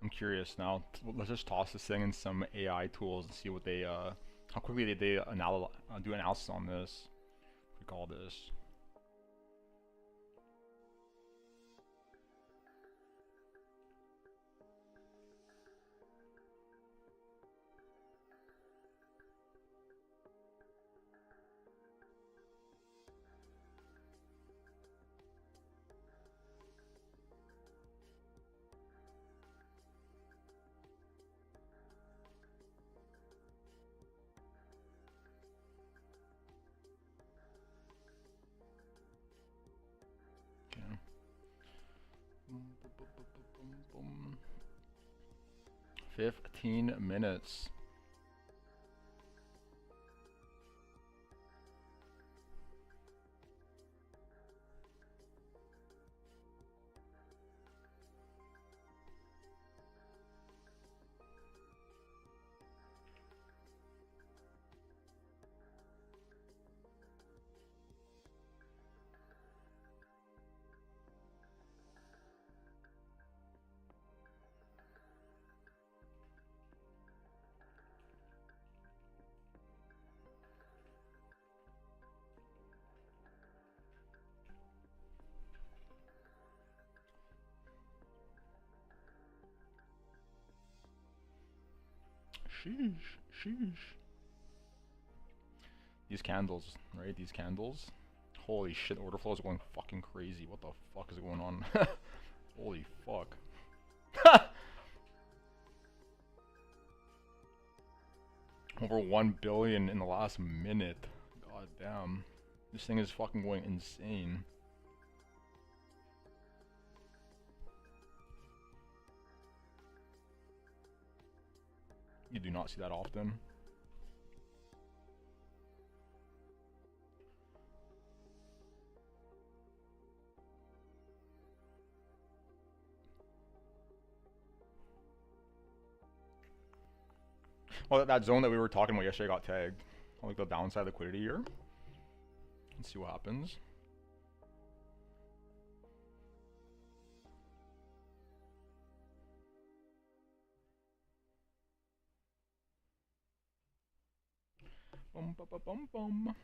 I'm curious now. Let's just toss this thing in some AI tools and see what they, how quickly they do analysis on this. We call this. Okay. 15 minutes. Sheesh, sheesh. These candles, right? These candles. Holy shit, order flow is going fucking crazy. What the fuck is going on? Holy fuck. Over 1 billion in the last minute. God damn. This thing is fucking going insane. You do not see that often. Well, that zone that we were talking about yesterday got tagged. I like the downside liquidity here. Let's see what happens. Bum bum bum bum bum.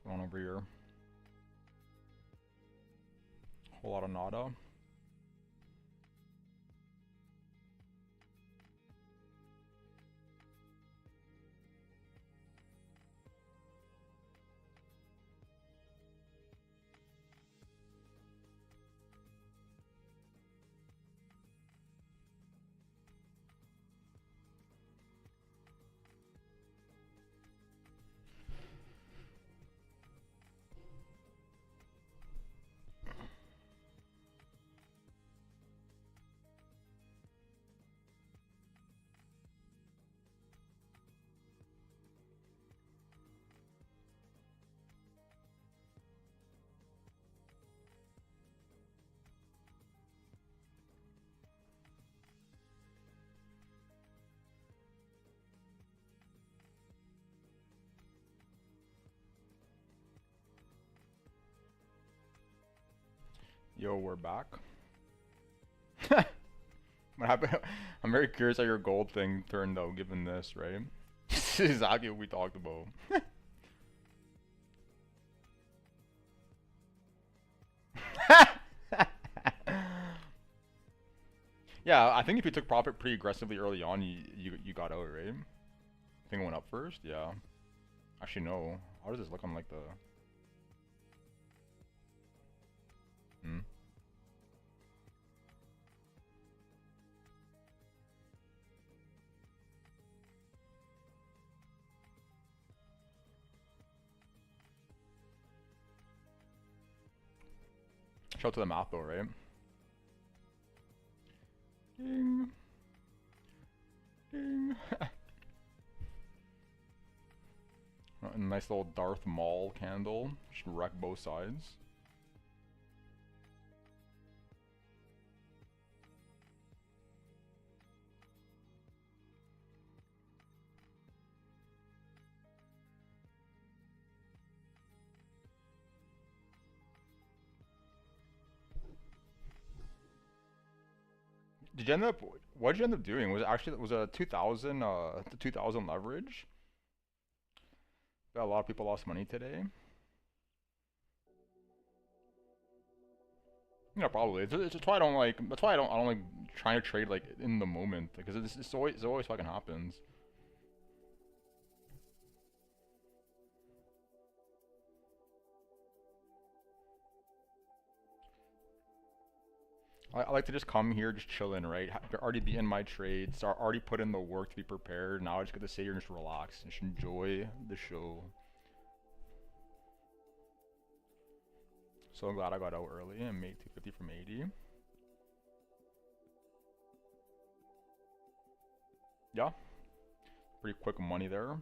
What's going on over here? Whole lot of nada. Yo, we're back. What happened? I'm very curious how your gold thing turned out, given this, right? This is exactly what we talked about. Yeah, I think if you took profit pretty aggressively early on, you got out, right? I think it went up first. Yeah. Actually, no. How does this look on like the? Hmm. Shout out to the math though, right? Ding. Ding. A nice little Darth Maul candle. Just wreck both sides. Did you end up? What did you end up doing? Was it actually a 2000 the 2000 leverage? Got a lot of people lost money today. Yeah, probably. It's why I don't like. That's why I don't like trying to trade like in the moment, because it always fucking happens. I like to just come here, just chill in, right? Already be in my trades, already put in the work to be prepared. Now I just get to sit here and just relax and just enjoy the show. So glad I got out early and made 250 from 80. Yeah, pretty quick money there.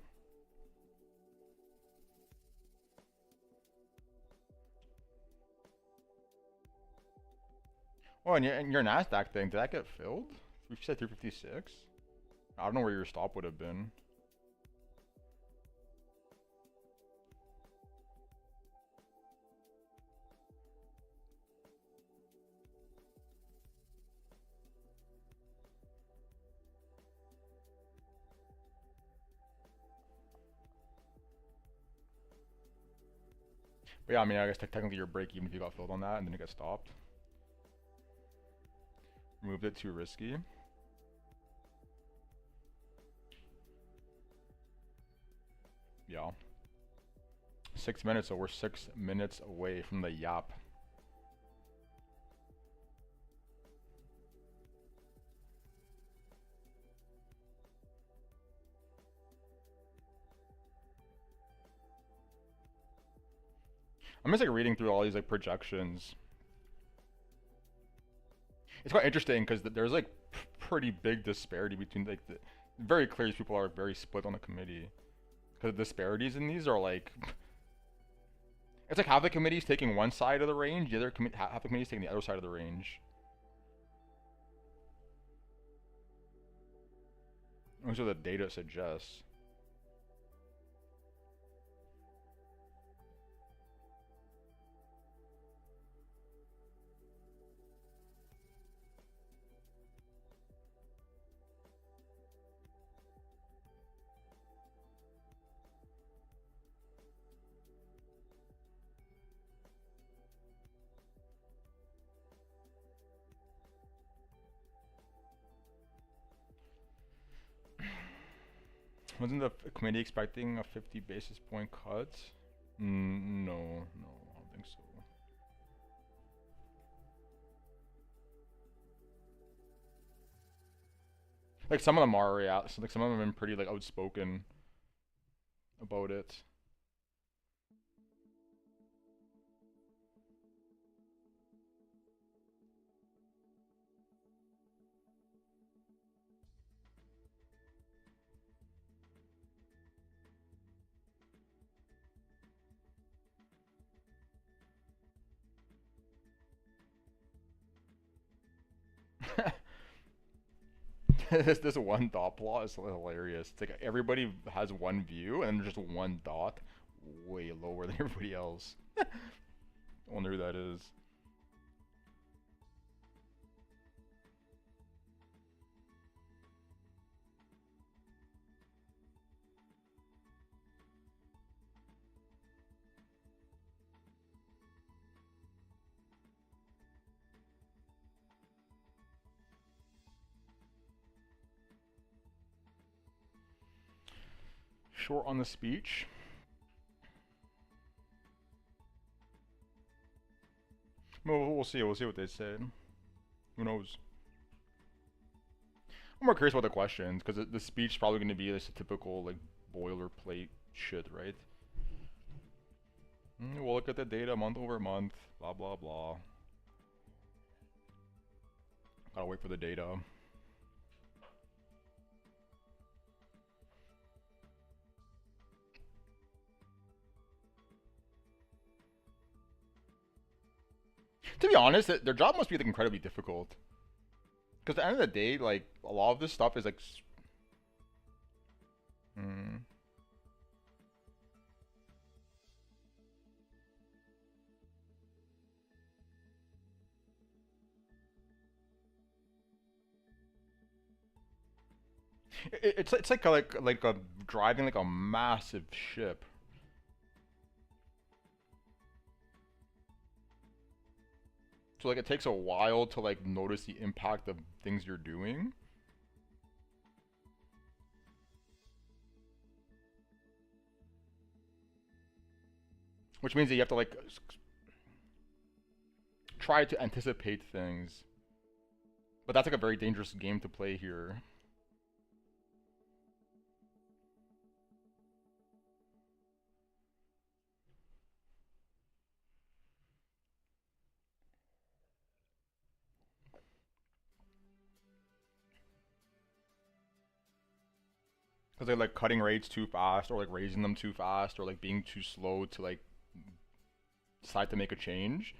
Oh, and your Nasdaq thing, did that get filled? You said 356. I don't know where your stop would have been. But yeah, I mean, I guess technically your break even if you got filled on that and then it got stopped. Moved it too risky. Yeah. 6 minutes, so we're 6 minutes away from the yap. I'm just like reading through all these like projections. It's quite interesting because there's like pretty big disparity between like the very clear these people are very split on the committee, because the disparities in these are like it's like half the committee's taking one side of the range, the other half the committee's taking the other side of the range. That's what the data suggests. Wasn't the committee expecting a 50 basis point cut? No, I don't think so. Like some of them are, yeah. So like some of them have been pretty like outspoken about it. this one dot plot is hilarious. It's like everybody has one view and just one dot way lower than everybody else. I wonder who that is. Short on the speech. Well, we'll see. We'll see what they said. Who knows? I'm more curious about the questions because the speech is probably going to be this typical like boilerplate shit, right? We'll look at the data month over month. Blah blah blah. Gotta wait for the data. To be honest, their job must be like incredibly difficult. Because at the end of the day, like a lot of this stuff is like. It's like a driving like a massive ship. So like it takes a while to like notice the impact of things you're doing. Which means that you have to like try to anticipate things. But that's like a very dangerous game to play here. Because they're like cutting rates too fast, or like raising them too fast, or like being too slow to like decide to make a change.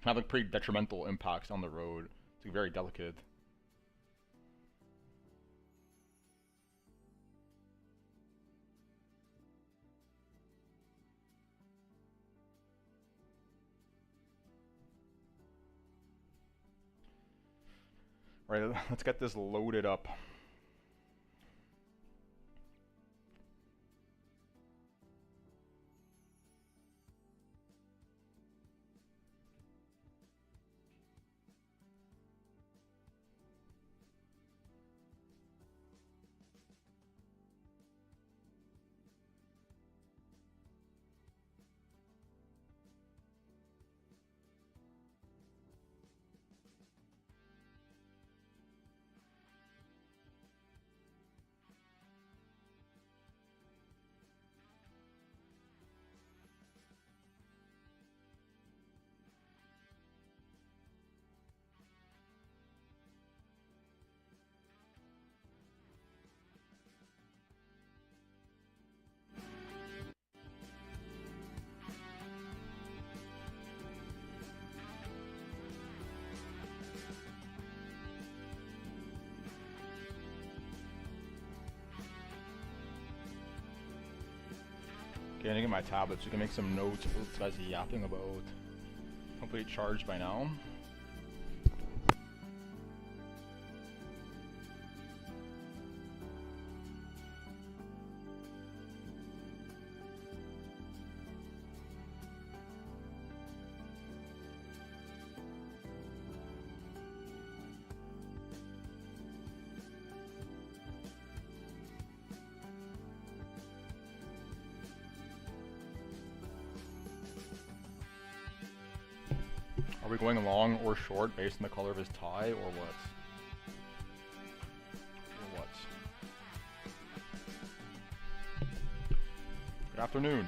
Can have like pretty detrimental impacts on the road. It's like very delicate. Right, let's get this loaded up. Okay, I'm gonna get my tablet so you can make some notes of what this guy's yapping about. Hopefully it's charged by now. Are we going long or short based on the color of his tie, or what? Or what? Good afternoon.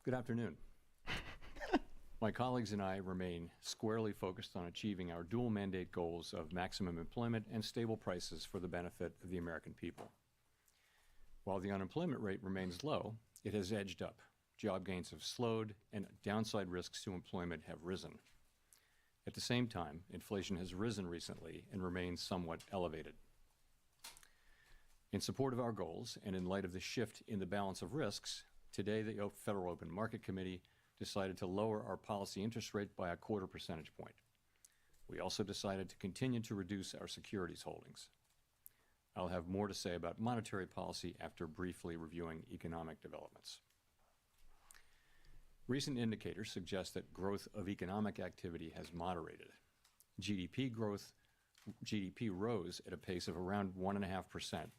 Good afternoon. My colleagues and I remain squarely focused on achieving our dual mandate goals of maximum employment and stable prices for the benefit of the American people. While the unemployment rate remains low, it has edged up. Job gains have slowed and downside risks to employment have risen. At the same time, inflation has risen recently and remains somewhat elevated. In support of our goals, and in light of the shift in the balance of risks, today the Federal Open Market Committee decided to lower our policy interest rate by 1/4 percentage point. We also decided to continue to reduce our securities holdings. I'll have more to say about monetary policy after briefly reviewing economic developments. Recent indicators suggest that growth of economic activity has moderated. GDP rose at a pace of around 1.5%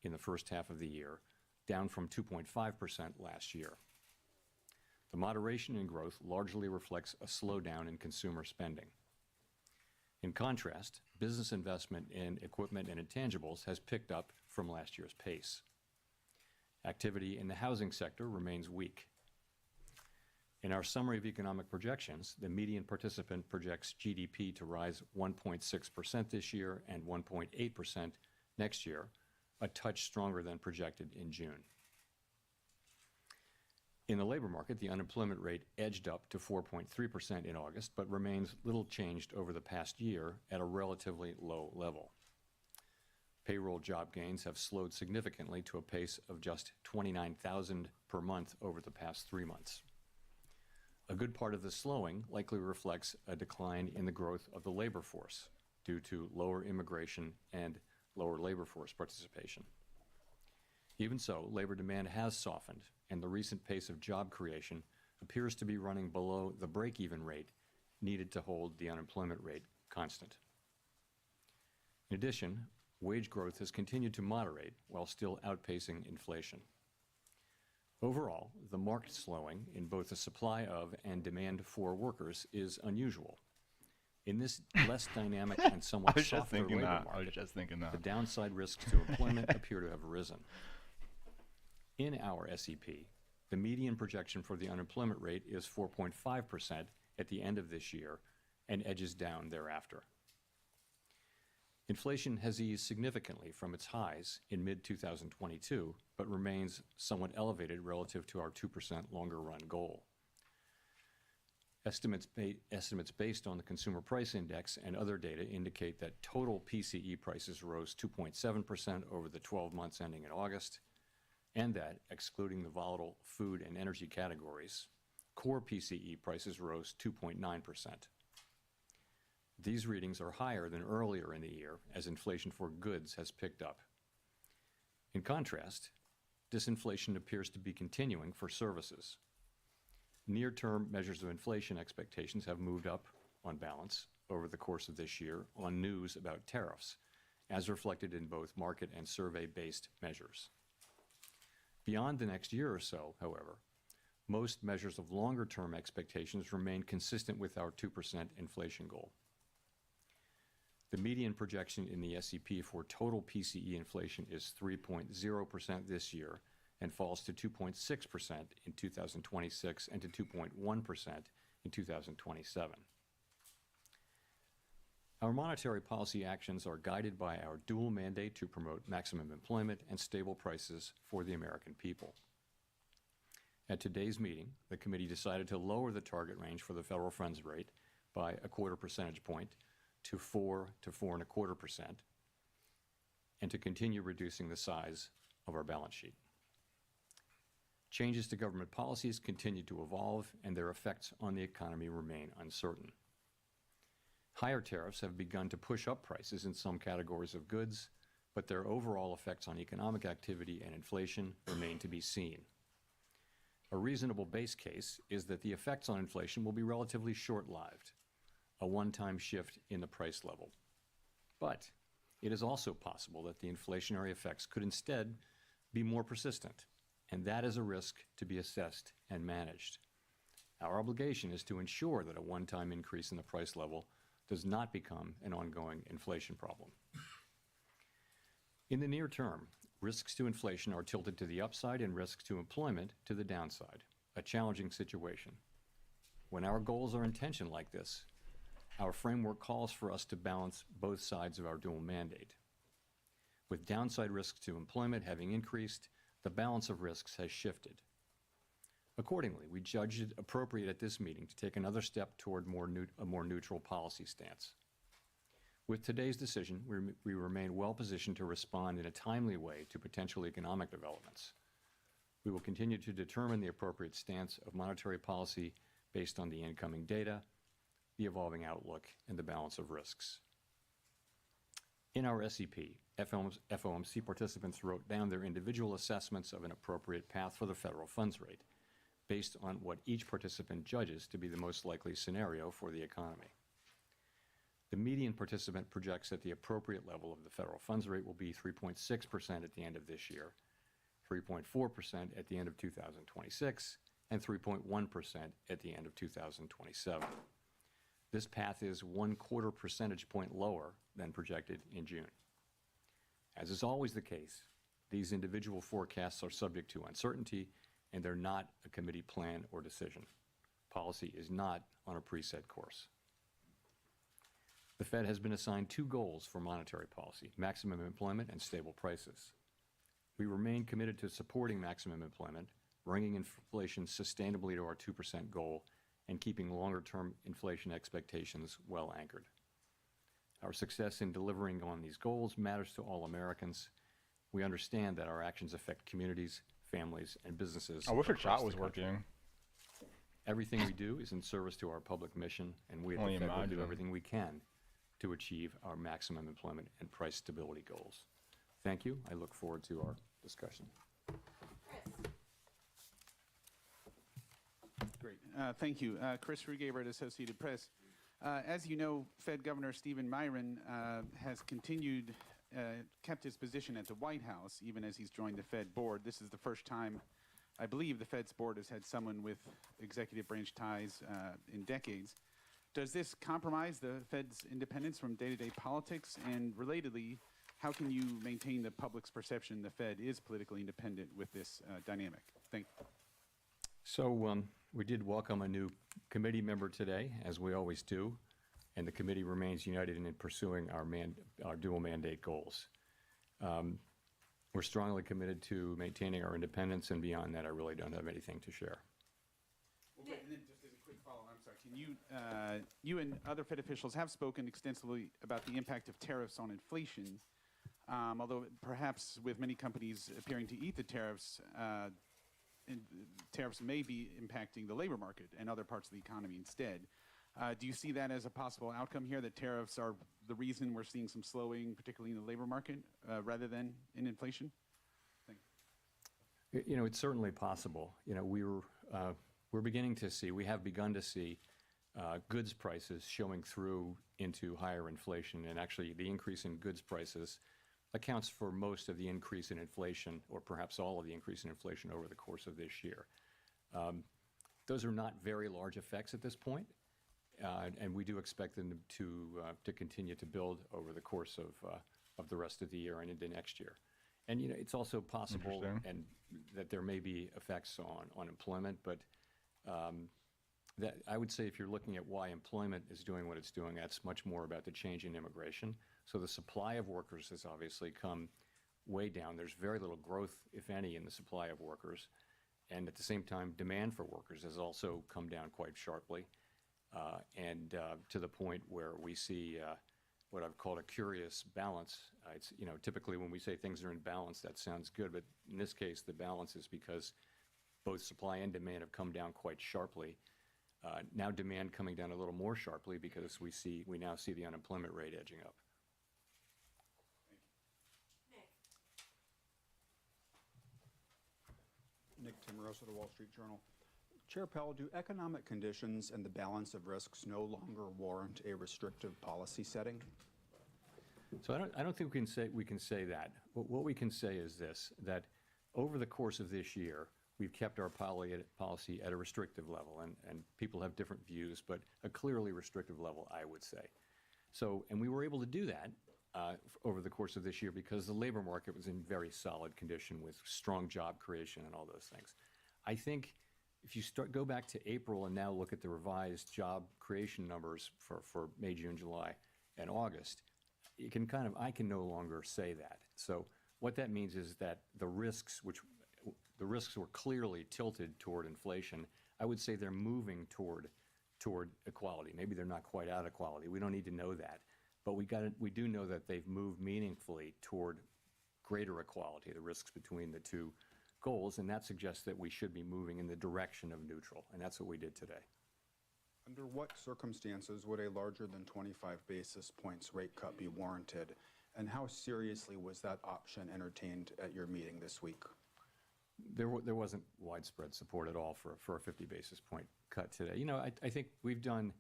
in the first half of the year, down from 2.5% last year. The moderation in growth largely reflects a slowdown in consumer spending. In contrast, business investment in equipment and intangibles has picked up from last year's pace. Activity in the housing sector remains weak. In our summary of economic projections, the median participant projects GDP to rise 1.6% this year and 1.8% next year, a touch stronger than projected in June. In the labor market, the unemployment rate edged up to 4.3% in August, but remains little changed over the past year at a relatively low level. Payroll job gains have slowed significantly to a pace of just 29,000 per month over the past 3 months. A good part of the slowing likely reflects a decline in the growth of the labor force due to lower immigration and lower labor force participation. Even so, labor demand has softened, and the recent pace of job creation appears to be running below the break-even rate needed to hold the unemployment rate constant. In addition, wage growth has continued to moderate while still outpacing inflation. Overall, the marked slowing in both the supply of and demand for workers is unusual. In this less dynamic and somewhat softer labor market, the downside risks to employment appear to have risen. In our SEP, the median projection for the unemployment rate is 4.5% at the end of this year and edges down thereafter. Inflation has eased significantly from its highs in mid-2022, but remains somewhat elevated relative to our 2% longer-run goal. Estimates based on the Consumer Price Index and other data indicate that total PCE prices rose 2.7% over the 12 months ending in August, and that, excluding the volatile food and energy categories, core PCE prices rose 2.9%. These readings are higher than earlier in the year as inflation for goods has picked up. In contrast, disinflation appears to be continuing for services. Near-term measures of inflation expectations have moved up, on balance, over the course of this year on news about tariffs, as reflected in both market and survey-based measures. Beyond the next year or so, however, most measures of longer-term expectations remain consistent with our 2% inflation goal. The median projection in the SEP for total PCE inflation is 3.0% this year and falls to 2.6% in 2026 and to 2.1% in 2027. Our monetary policy actions are guided by our dual mandate to promote maximum employment and stable prices for the American people. At today's meeting, the committee decided to lower the target range for the federal funds rate by 1/4 percentage point to 4 to 4.25%, and to continue reducing the size of our balance sheet. Changes to government policies continue to evolve, and their effects on the economy remain uncertain. Higher tariffs have begun to push up prices in some categories of goods, but their overall effects on economic activity and inflation remain to be seen. A reasonable base case is that the effects on inflation will be relatively short-lived, a one-time shift in the price level. But it is also possible that the inflationary effects could instead be more persistent, and that is a risk to be assessed and managed. Our obligation is to ensure that a one-time increase in the price level does not become an ongoing inflation problem. In the near term, risks to inflation are tilted to the upside and risks to employment to the downside, a challenging situation. When our goals are in tension like this, our framework calls for us to balance both sides of our dual mandate. With downside risks to employment having increased, the balance of risks has shifted. Accordingly, we judged it appropriate at this meeting to take another step toward a more neutral policy stance. With today's decision, we remain well positioned to respond in a timely way to potential economic developments. We will continue to determine the appropriate stance of monetary policy based on the incoming data, the evolving outlook, and the balance of risks. In our SEP, FOMC participants wrote down their individual assessments of an appropriate path for the federal funds rate, based on what each participant judges to be the most likely scenario for the economy. The median participant projects that the appropriate level of the federal funds rate will be 3.6% at the end of this year, 3.4% at the end of 2026, and 3.1% at the end of 2027. This path is 1/4 percentage point lower than projected in June. As is always the case, these individual forecasts are subject to uncertainty, and they're not a committee plan or decision. Policy is not on a preset course. The Fed has been assigned 2 goals for monetary policy: maximum employment and stable prices. We remain committed to supporting maximum employment, bringing inflation sustainably to our 2% goal, and keeping longer-term inflation expectations well anchored. Our success in delivering on these goals matters to all Americans. We understand that our actions affect communities, families, and businesses. I wish our across chat was the country. working. Everything we do is in service to our public mission, and we at Only the Fed will do imagine. everything we can to achieve our maximum employment and price stability goals. Thank you. I look forward to our discussion. Great. Thank you. Chris Rugaber at Associated Press. As you know, Fed Governor Stephen Miron has kept his position at the White House, even as he's joined the Fed board. This is the first time, I believe, the Fed's board has had someone with executive branch ties in decades. Does this compromise the Fed's independence from day-to-day politics? And relatedly, how can you maintain the public's perception the Fed is politically independent with this dynamic? Thank you. So we did welcome a new committee member today, as we always do, and the committee remains united in pursuing our dual mandate goals. We're strongly committed to maintaining our independence, and beyond that, I really don't have anything to share. Well, great. And then just as a quick follow-up, I'm sorry, can you and other Fed officials have spoken extensively about the impact of tariffs on inflation, although perhaps with many companies appearing to eat the tariffs, tariffs may be impacting the labor market and other parts of the economy instead. Do you see that as a possible outcome here, that tariffs are the reason we're seeing some slowing, particularly in the labor market, rather than in inflation? Thank you. You know, it's certainly possible. You know, we're beginning to see, we have begun to see goods prices showing through into higher inflation, and actually the increase in goods prices accounts for most of the increase in inflation, or perhaps all of the increase in inflation over the course of this year. Those are not very large effects at this point, and we do expect them to continue to build over the course of the rest of the year and into next year. And you know, it's also possible and that there may be effects on employment, but that I would say if you're looking at why employment is doing what it's doing, that's much more about the change in immigration. So the supply of workers has obviously come way down. There's very little growth, if any, in the supply of workers. And at the same time, demand for workers has also come down quite sharply, and to the point where we see what I've called a curious balance. It's, you know, typically when we say things are in balance, that sounds good, but in this case, the balance is because both supply and demand have come down quite sharply. Now demand coming down a little more sharply because we now see the unemployment rate edging up. Nick Timmeros of the Wall Street Journal. Chair Powell, do economic conditions and the balance of risks no longer warrant a restrictive policy setting? So I don't think we can say that. What we can say is this, that over the course of this year, we've kept our policy at a restrictive level, and people have different views, but a clearly restrictive level, I would say. So, and we were able to do that over the course of this year because the labor market was in very solid condition with strong job creation and all those things. I think if you go back to April and now look at the revised job creation numbers for May, June, July, and August, I can no longer say that. So what that means is that the risks, which the risks were clearly tilted toward inflation. I would say they're moving toward equality. Maybe they're not quite out of equality. We don't need to know that. But we do know that they've moved meaningfully toward greater equality, the risks between the two goals, and that suggests that we should be moving in the direction of neutral, and that's what we did today. Under what circumstances would a larger than 25 basis points rate cut be warranted, and how seriously was that option entertained at your meeting this week? There wasn't widespread support at all for a 50 basis point cut today. You know, I think we've done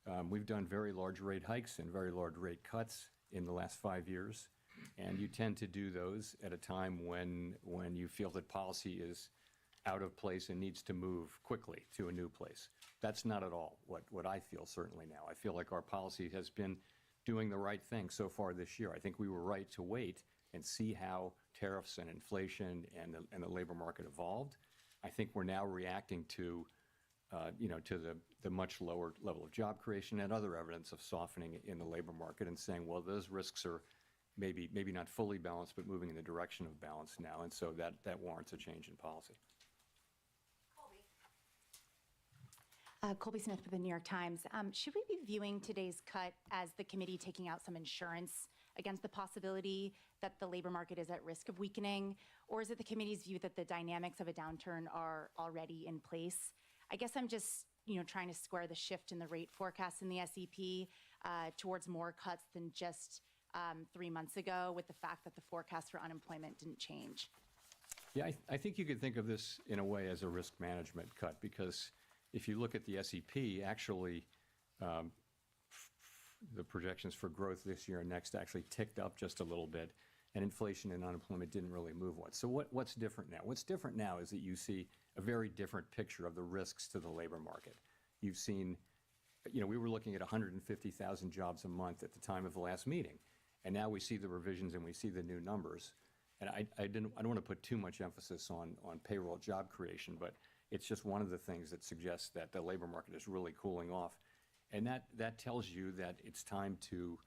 very large rate hikes and very large rate cuts in the last 5 years, and you tend to do those at a time when you feel that policy is out of place and needs to move quickly to a new place. That's not at all what I feel certainly now. I feel like our policy has been doing the right thing so far this year. I think we were right to wait and see how tariffs and inflation and the labor market evolved. I think we're now reacting to the much lower level of job creation and other evidence of softening in the labor market, and saying, well, those risks are maybe not fully balanced, but moving in the direction of balance now, and so that warrants a change in policy. Colby Smith with the New York Times. Should we be viewing today's cut as the committee taking out some insurance against the possibility that the labor market is at risk of weakening? Or is it the committee's view that the dynamics of a downturn are already in place? I guess I'm just trying to square the shift in the rate forecast in the SEP towards more cuts than just 3 months ago, with the fact that the forecast for unemployment didn't change. Yeah, I think you could think of this in a way as a risk management cut, because if you look at the SEP, actually, the projections for growth this year and next actually ticked up just a little bit, and inflation and unemployment didn't really move much. So what's different now? What's different now is that you see a very different picture of the risks to the labor market. You've seen, we were looking at 150,000 jobs a month at the time of the last meeting, and now we see the revisions and we see the new numbers. And I don't want to put too much emphasis on payroll job creation, but it's just one of the things that suggests that the labor market is really cooling off. And that tells you that it's time to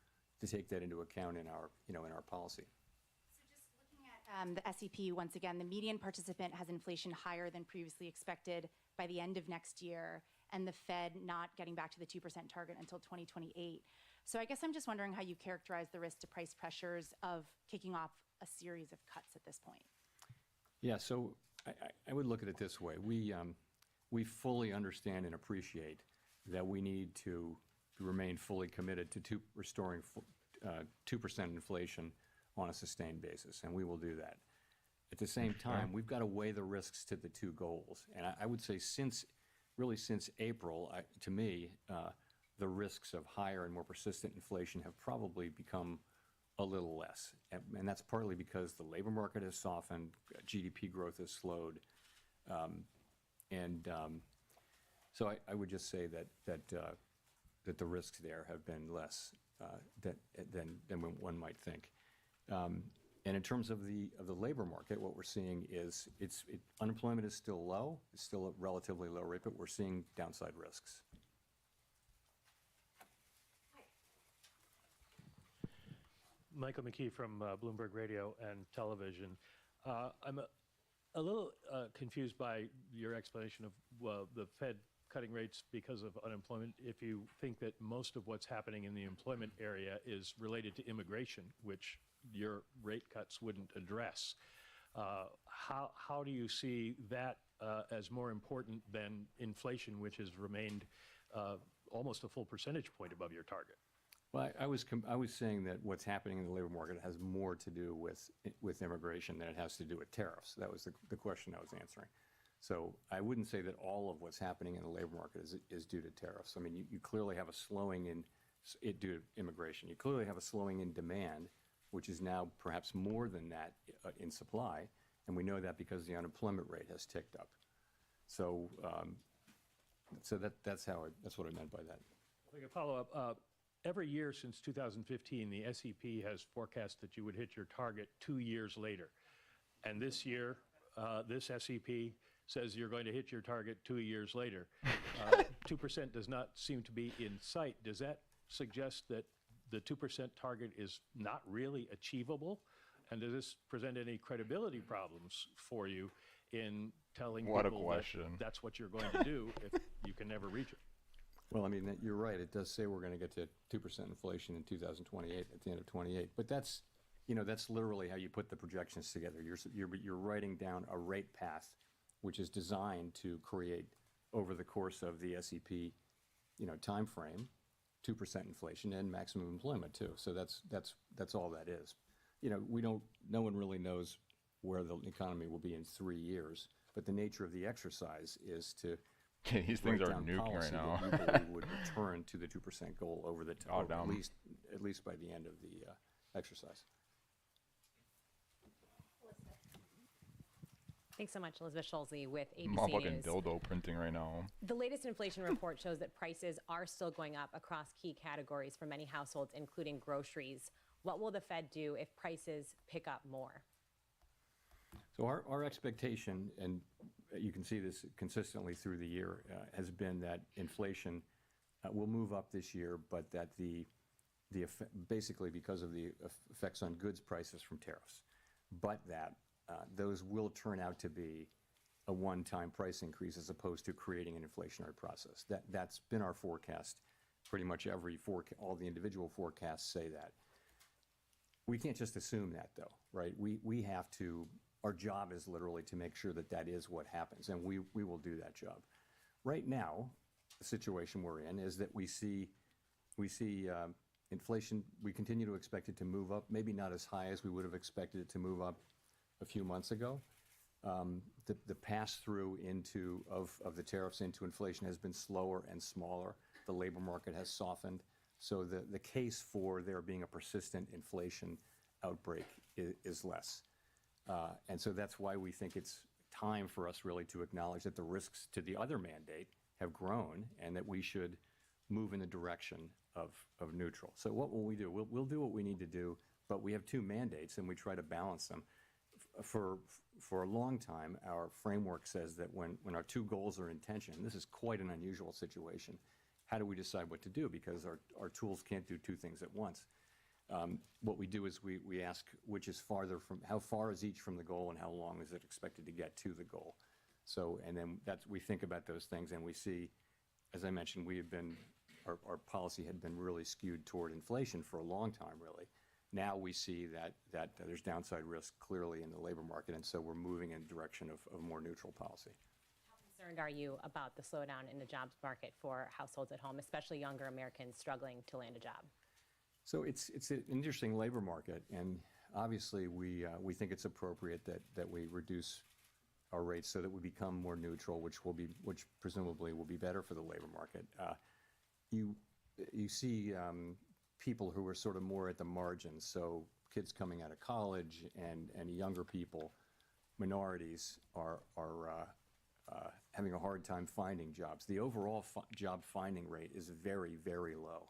take that into account in our policy. So just looking at the SEP, once again, the median participant has inflation higher than previously expected by the end of next year, and the Fed not getting back to the 2% target until 2028. So I guess I'm just wondering how you characterize the risk to price pressures of kicking off a series of cuts at this point. Yeah, so I would look at it this way. We fully understand and appreciate that we need to remain fully committed to restoring 2% inflation on a sustained basis, and we will do that. At the same time, we've got to weigh the risks to the two goals. And I would say since April, to me, the risks of higher and more persistent inflation have probably become a little less. And that's partly because the labor market has softened, GDP growth has slowed. So I would just say that the risks there have been less than one might think. And in terms of the labor market, what we're seeing is unemployment is still low. It's still a relatively low rate, but we're seeing downside risks. Michael McKee from Bloomberg Radio and Television. I'm a little confused by your explanation of the Fed cutting rates because of unemployment. If you think that most of what's happening in the employment area is related to immigration, which your rate cuts wouldn't address, how do you see that as more important than inflation, which has remained almost a full percentage point above your target? Well, I was saying that what's happening in the labor market has more to do with immigration than it has to do with tariffs. That was the question I was answering. So I wouldn't say that all of what's happening in the labor market is due to tariffs. I mean, you clearly have a slowing in it due to immigration. You clearly have a slowing in demand, which is now perhaps more than that in supply, and we know that because the unemployment rate has ticked up. So, that's what I meant by that. If I could follow up. Every year since 2015, the SEP has forecast that you would hit your target 2 years later. And this year, this SEP says you're going to hit your target 2 years later. 2% does not seem to be in sight. Does that suggest that the 2% target is not really achievable? And does this present any credibility problems for you in telling What a people question. that that's what you're going to do if you can never reach it? Well, I mean, you're right. It does say we're going to get to 2% inflation in 2028, at the end of 28. But that's, that's literally how you put the projections together. You're writing down a rate path, which is designed to create, over the course of the SEP, time frame, 2% inflation and maximum employment too. So that's all that is. No one really knows where the economy will be in 3 years, but the nature of the exercise is to These things write are down nuking right policy now. that you believe would return to the 2% goal over the Oh, at damn. least by the end of the exercise. Thanks so much, Elizabeth Schulze with ABC Motherfucking News. dildo printing right now. The latest inflation report shows that prices are still going up across key categories for many households, including groceries. What will the Fed do if prices pick up more? So our expectation, and you can see this consistently through the year, has been that inflation will move up this year, but that basically because of the effects on goods prices from tariffs, but that those will turn out to be a one-time price increase as opposed to creating an inflationary process. That's been our forecast. Pretty much all the individual forecasts say that. We can't just assume that, though, right? We have to. Our job is literally to make sure that that is what happens, and we will do that job. Right now, the situation we're in is that we see inflation. We continue to expect it to move up, maybe not as high as we would have expected it to move up a few months ago. The pass-through of the tariffs into inflation has been slower and smaller. The labor market has softened. So the case for there being a persistent inflation outbreak is less. And so that's why we think it's time for us really to acknowledge that the risks to the other mandate have grown and that we should move in the direction of neutral. So what will we do? We'll do what we need to do, but we have two mandates and we try to balance them. For a long time, our framework says that when our two goals are in tension, this is quite an unusual situation, how do we decide what to do? Because our tools can't do two things at once. What we do is we ask which is farther from, how far is each from the goal and how long is it expected to get to the goal? So, and then we think about those things and we see, as I mentioned, our policy had been really skewed toward inflation for a long time, really. Now we see that there's downside risk clearly in the labor market, and so we're moving in the direction of more neutral policy. How concerned are you about the slowdown in the jobs market for households at home, especially younger Americans struggling to land a job? So it's an interesting labor market, and obviously we think it's appropriate that we reduce our rates so that we become more neutral, which presumably will be better for the labor market. You see people who are sort of more at the margins, so kids coming out of college and younger people, minorities are having a hard time finding jobs. The overall job finding rate is very, very low.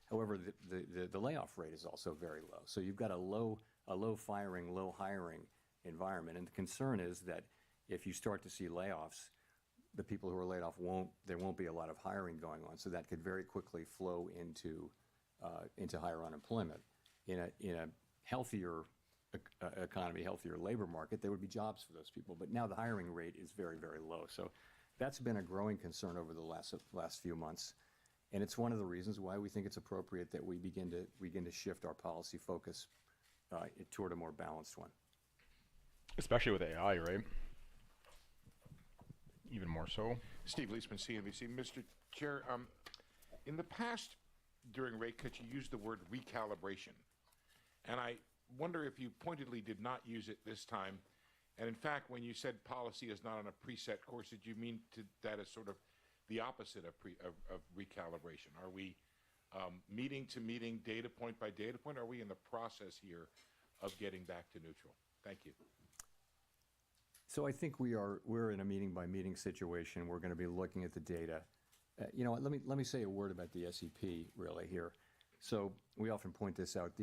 However, the layoff rate is also very low. So you've got a low firing, low hiring environment, and the concern is that if you start to see layoffs, the people who are laid off there won't be a lot of hiring going on. So that could very quickly flow into higher unemployment. In a healthier economy, healthier labor market, there would be jobs for those people. But now the hiring rate is very, very low. So that's been a growing concern over the last few months. And it's one of the reasons why we think it's appropriate that we begin to shift our policy focus toward a more balanced one. Especially with AI, right? Even more so. Steve Leisman, CNBC. Mr. Chair, in the past, during rate cuts, you used the word recalibration. And I wonder if you pointedly did not use it this time. And in fact, when you said policy is not on a preset course, did you mean that as sort of the opposite of recalibration? Are we meeting to meeting, data point by data point? Are we in the process here of getting back to neutral? Thank you. So I think we're in a meeting by meeting situation. We're going to be looking at the data. Let me say a word about the SEP really here. So we often point this out.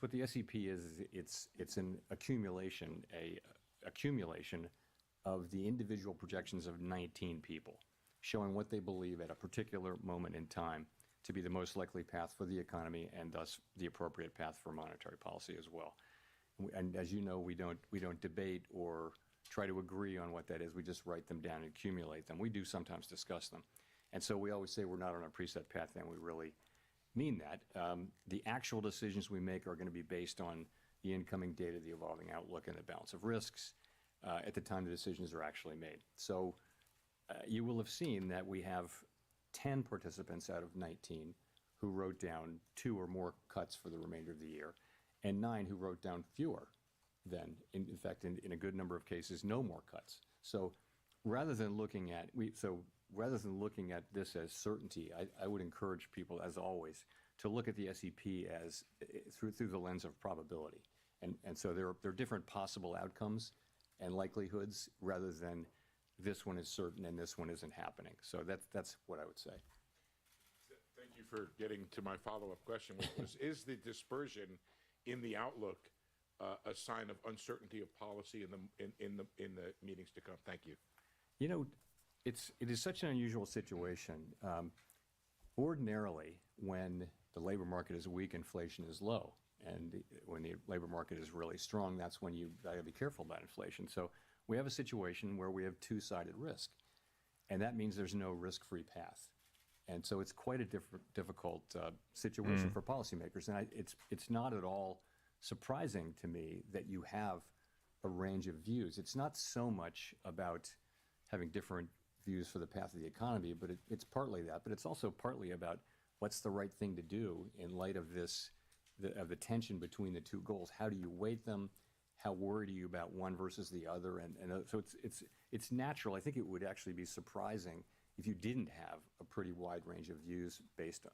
What the SEP is it's an accumulation of the individual projections of 19 people, showing what they believe at a particular moment in time to be the most likely path for the economy and thus the appropriate path for monetary policy as well. And as you know, we don't debate or try to agree on what that is. We just write them down and accumulate them. We do sometimes discuss them. And so we always say we're not on a preset path, and we really mean that. The actual decisions we make are going to be based on the incoming data, the evolving outlook, and the balance of risks at the time the decisions are actually made. So you will have seen that we have 10 participants out of 19 who wrote down 2 or more cuts for the remainder of the year, and 9 who wrote down fewer than, in fact, in a good number of cases, no more cuts. So rather than looking at this as certainty, I would encourage people, as always, to look at the SEP as through the lens of probability. And so there are different possible outcomes and likelihoods rather than this one is certain and this one isn't happening. So that's what I would say. Thank you for getting to my follow-up question, which was, is the dispersion in the outlook a sign of uncertainty of policy in the meetings to come? Thank you. You know, it is such an unusual situation. Ordinarily, when the labor market is weak, inflation is low. And when the labor market is really strong, that's when you got to be careful about inflation. So we have a situation where we have two-sided risk. And that means there's no risk-free path. And so it's quite a difficult situation for policymakers. And it's not at all surprising to me that you have a range of views. It's not so much about having different views for the path of the economy, but it's partly that. But it's also partly about what's the right thing to do in light of this, of the tension between the two goals. How do you weight them? How worried are you about one versus the other? And so it's natural. I think it would actually be surprising if you didn't have a pretty wide range of views based,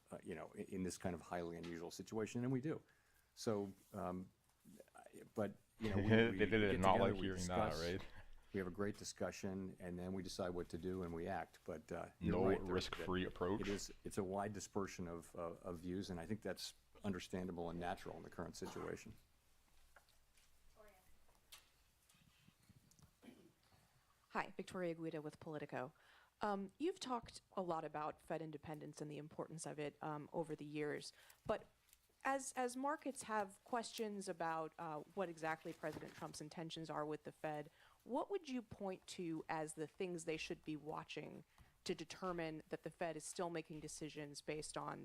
in this kind of highly unusual situation, and we do. So, but we they did it get not together, like we hearing that, discuss, right? We have a great discussion, and then we decide what to do, and we act. But No right, risk-free approach. It's a wide dispersion of views, and I think that's understandable and natural in the current situation. Hi, Victoria Guida with Politico. You've talked a lot about Fed independence and the importance of it over the years, but as markets have questions about what exactly President Trump's intentions are with the Fed, what would you point to as the things they should be watching to determine that the Fed is still making decisions based on,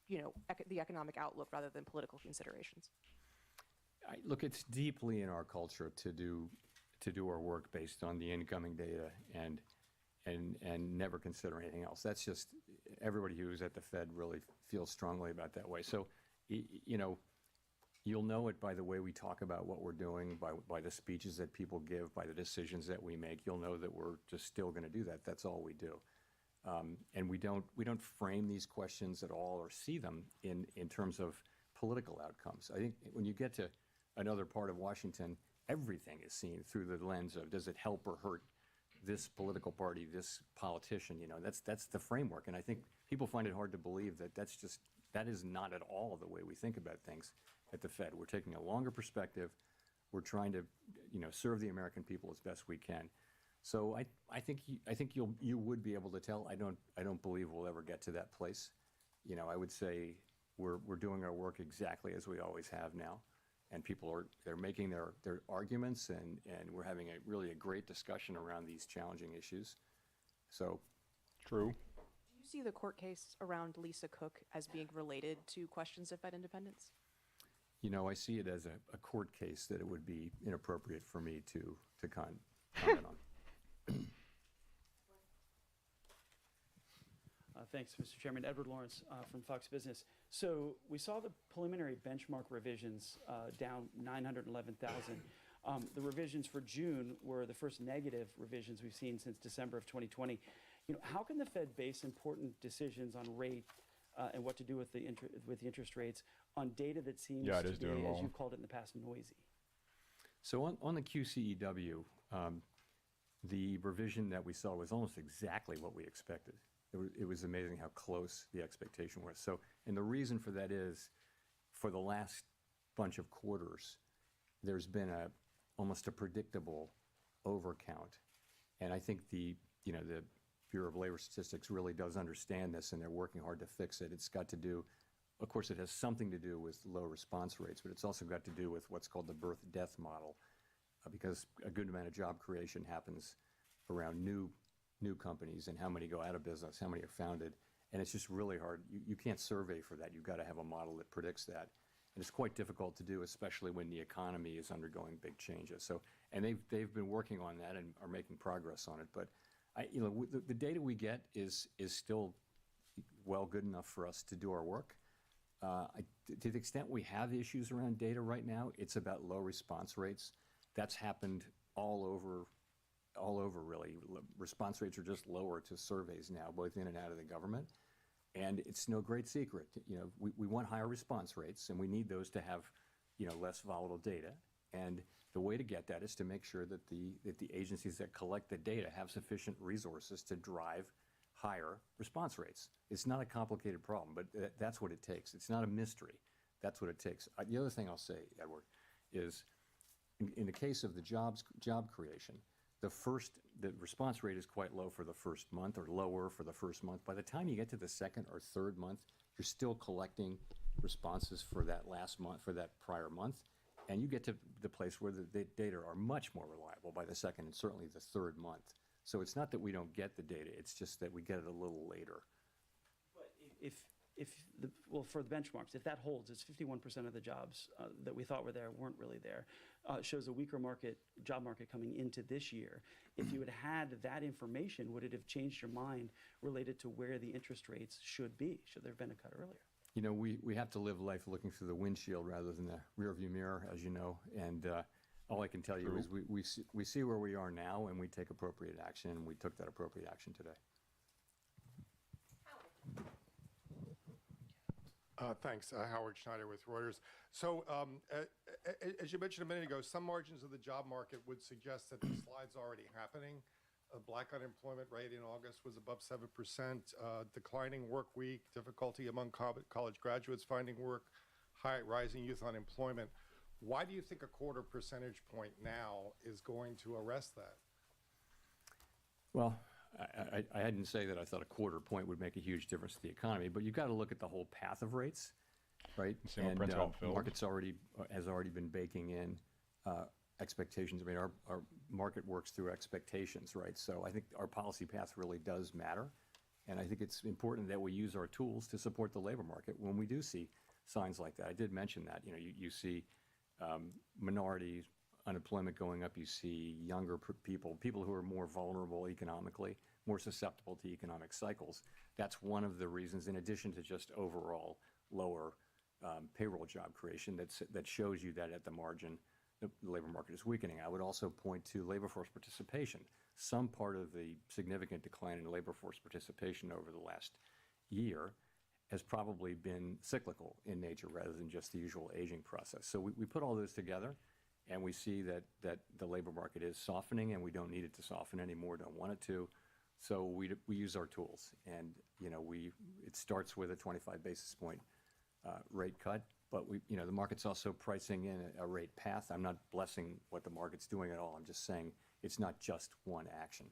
the economic outlook rather than political considerations? Look, it's deeply in our culture to do our work based on the incoming data and never consider anything else. That's just, everybody who's at the Fed really feels strongly about that way. So, you'll know it by the way we talk about what we're doing, by the speeches that people give, by the decisions that we make. You'll know that we're just still going to do that. That's all we do. And we don't frame these questions at all or see them in terms of political outcomes. I think when you get to another part of Washington, everything is seen through the lens of, does it help or hurt this political party, this politician? That's the framework. And I think people find it hard to believe that is not at all the way we think about things at the Fed. We're taking a longer perspective. We're trying to, serve the American people as best we can. So I think you would be able to tell. I don't believe we'll ever get to that place. I would say we're doing our work exactly as we always have now. And people they're making their arguments, and we're having really a great discussion around these challenging issues. So, true. Do you see the court case around Lisa Cook as being related to questions of Fed independence? I see it as a court case that it would be inappropriate for me to comment on. Thanks, Mr. Chairman. Edward Lawrence from Fox Business. So we saw the preliminary benchmark revisions down 911,000. The revisions for June were the first negative revisions we've seen since December of 2020. How can the Fed base important decisions on rate and what to do with the interest rates on data that seems to be, as you've called it in the past, noisy? So on the QCEW, the revision that we saw was almost exactly what we expected. It was amazing how close the expectation was. So, and the reason for that is, for the last bunch of quarters, there's been almost a predictable overcount. And I think the Bureau of Labor Statistics really does understand this, and they're working hard to fix it. It's got to do, of course, it has something to do with low response rates, but it's also got to do with what's called the birth-death model. because a good amount of job creation happens around new companies and how many go out of business, how many are founded. And it's just really hard. You can't survey for that. You've got to have a model that predicts that. And it's quite difficult to do, especially when the economy is undergoing big changes. So, and they've been working on that and are making progress on it. But the data we get is still well good enough for us to do our work. To the extent we have issues around data right now, it's about low response rates. That's happened all over really. Response rates are just lower to surveys now, both in and out of the government. And it's no great secret. We want higher response rates, and we need those to have, less volatile data. And the way to get that is to make sure that the agencies that collect the data have sufficient resources to drive higher response rates. It's not a complicated problem, but that's what it takes. It's not a mystery. That's what it takes. The other thing I'll say, Edward, is in the case of the job creation, the response rate is quite low for the first month, or lower for the first month. By the time you get to the second or third month, you're still collecting responses for that last month, for that prior month, and you get to the place where the data are much more reliable by the second and certainly the third month. So it's not that we don't get the data, it's just that we get it a little later. But for the benchmarks, if that holds, it's 51% of the jobs that we thought were there weren't really there. Shows a weaker job market coming into this year. If you had had that information, would it have changed your mind related to where the interest rates should be? Should there have been a cut earlier? We have to live life looking through the windshield rather than the rearview mirror, as you know. And all I can tell you is we see where we are now, and we take appropriate action, and we took that appropriate action today. Thanks. Howard Schneider with Reuters. So as you mentioned a minute ago, some margins of the job market would suggest that the slide's already happening. Black unemployment rate in August was above 7%, declining work week, difficulty among college graduates finding work, rising youth unemployment. Why do you think a quarter percentage point now is going to arrest that? Well, I hadn't say that I thought a quarter point would make a huge difference to the economy, but you've got to look at the whole path of rates, right? And the market's has already been baking in expectations. I mean, our market works through expectations, right? So I think our policy path really does matter, and I think it's important that we use our tools to support the labor market when we do see signs like that. I did mention that. You see minority unemployment going up, you see younger people who are more vulnerable economically, more susceptible to economic cycles. That's one of the reasons, in addition to just overall lower payroll job creation, that shows you that at the margin, the labor market is weakening. I would also point to labor force participation. Some part of the significant decline in labor force participation over the last year has probably been cyclical in nature rather than just the usual aging process. So we put all those together, and we see that the labor market is softening, and we don't need it to soften anymore, don't want it to. So we use our tools, and it starts with a 25 basis point rate cut, but the market's also pricing in a rate path. I'm not blessing what the market's doing at all. I'm just saying it's not just one action.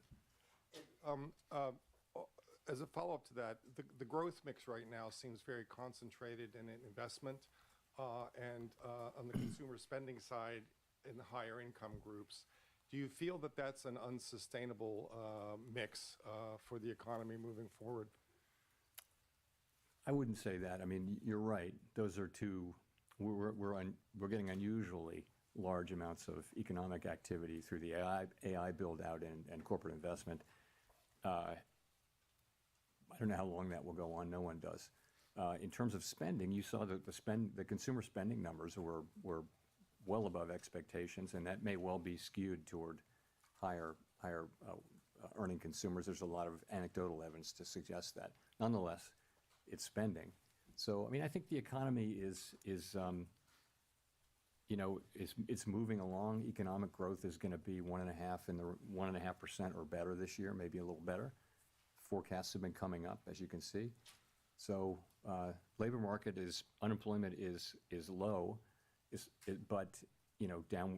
As a follow-up to that, the growth mix right now seems very concentrated in investment and on the consumer spending side in the higher income groups. Do you feel that that's an unsustainable mix for the economy moving forward? I wouldn't say that. I mean, you're right. Those are two. We're getting unusually large amounts of economic activity through the AI build out and corporate investment. I don't know how long that will go on. No one does. In terms of spending, you saw that the consumer spending numbers were well above expectations, and that may well be skewed toward higher earning consumers. There's a lot of anecdotal evidence to suggest that. Nonetheless, it's spending. So, I mean, I think the economy is moving along. Economic growth is going to be 1.5% or better this year, maybe a little better. Forecasts have been coming up, as you can see. So, labor market unemployment is low, but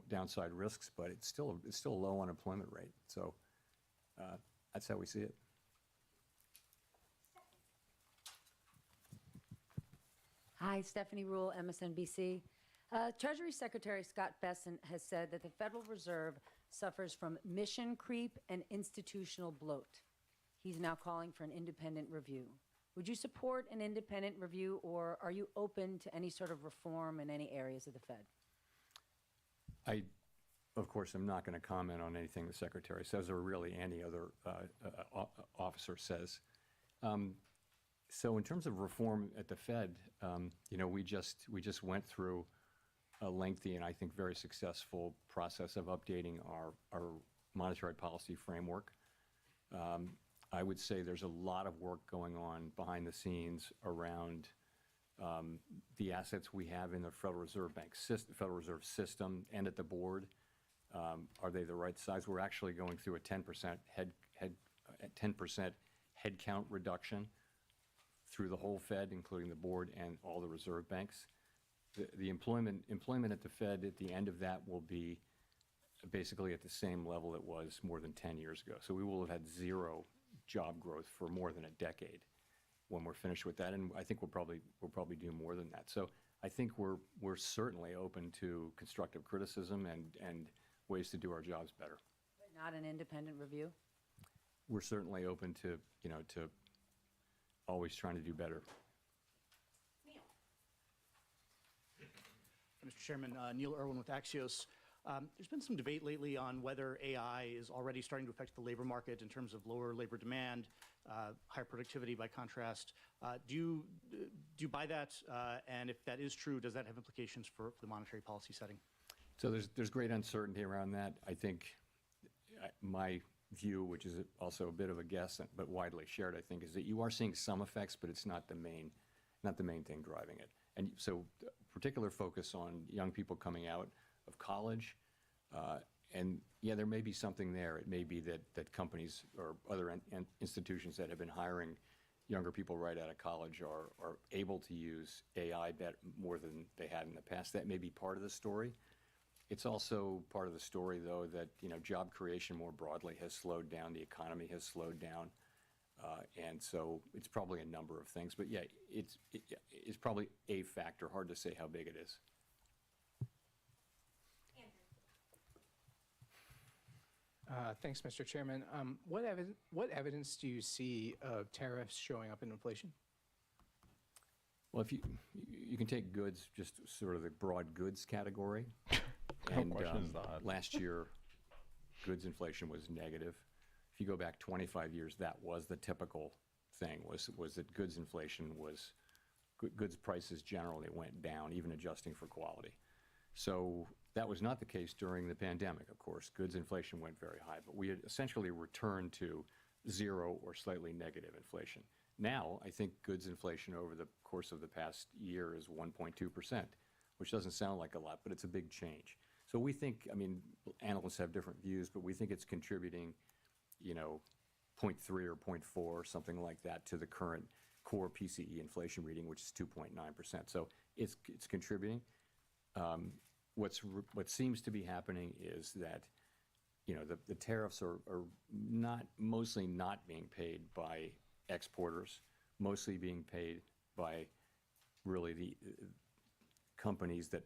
downside risks, but it's still a low unemployment rate. So, that's how we see it. Hi, Stephanie Rule, MSNBC. Treasury Secretary Scott Bessent has said that the Federal Reserve suffers from mission creep and institutional bloat. He's now calling for an independent review. Would you support an independent review, or are you open to any sort of reform in any areas of the Fed? I, of course, am not going to comment on anything the Secretary says or really any other officer says. So in terms of reform at the Fed, you know, we just went through a lengthy and I think very successful process of updating our monetary policy framework. I would say there's a lot of work going on behind the scenes around the assets we have in the Federal Reserve Federal Reserve System and at the board. Are they the right size? We're actually going through a 10% headcount reduction through the whole Fed, including the board and all the reserve banks. The employment at the Fed at the end of that will be basically at the same level it was more than 10 years ago. So we will have had zero job growth for more than a decade when we're finished with that, and I think we'll probably do more than that. So I think we're certainly open to constructive criticism and ways to do our jobs better. But not an independent review? We're certainly open to, you know, to always trying to do better. Mr. Chairman, Neil Irwin with Axios. There's been some debate lately on whether AI is already starting to affect the labor market in terms of lower labor demand, higher productivity by contrast. Do you buy that? And if that is true, does that have implications for the monetary policy setting? So there's great uncertainty around that. I think my view, which is also a bit of a guess, but widely shared, I think, is that you are seeing some effects, but it's not the main thing driving it. And so particular focus on young people coming out of college. And yeah, there may be something there. It may be that companies or other institutions that have been hiring younger people right out of college are able to use AI more than they had in the past. That may be part of the story. It's also part of the story, though, that, you know, job creation more broadly has slowed down. The economy has slowed down. And so it's probably a number of things. But yeah, it's probably a factor. Hard to say how big it is. Thanks, Mr. Chairman. What evidence do you see of tariffs showing up in inflation? Well, if you can take goods, just sort of the broad goods category. No And question is that. last year, goods inflation was negative. If you go back 25 years, that was the typical thing, was that goods inflation was, goods prices generally went down, even adjusting for quality. So that was not the case during the pandemic, of course. Goods inflation went very high, but we had essentially returned to zero or slightly negative inflation. Now, I think goods inflation over the course of the past year is 1.2%, which doesn't sound like a lot, but it's a big change. So we think, I mean, analysts have different views, but we think it's contributing, you know, 0.3 or 0.4, something like that, to the current core PCE inflation reading, which is 2.9%. So it's contributing. What seems to be happening is that, you know, the tariffs are mostly not being paid by exporters, mostly being paid by really the companies that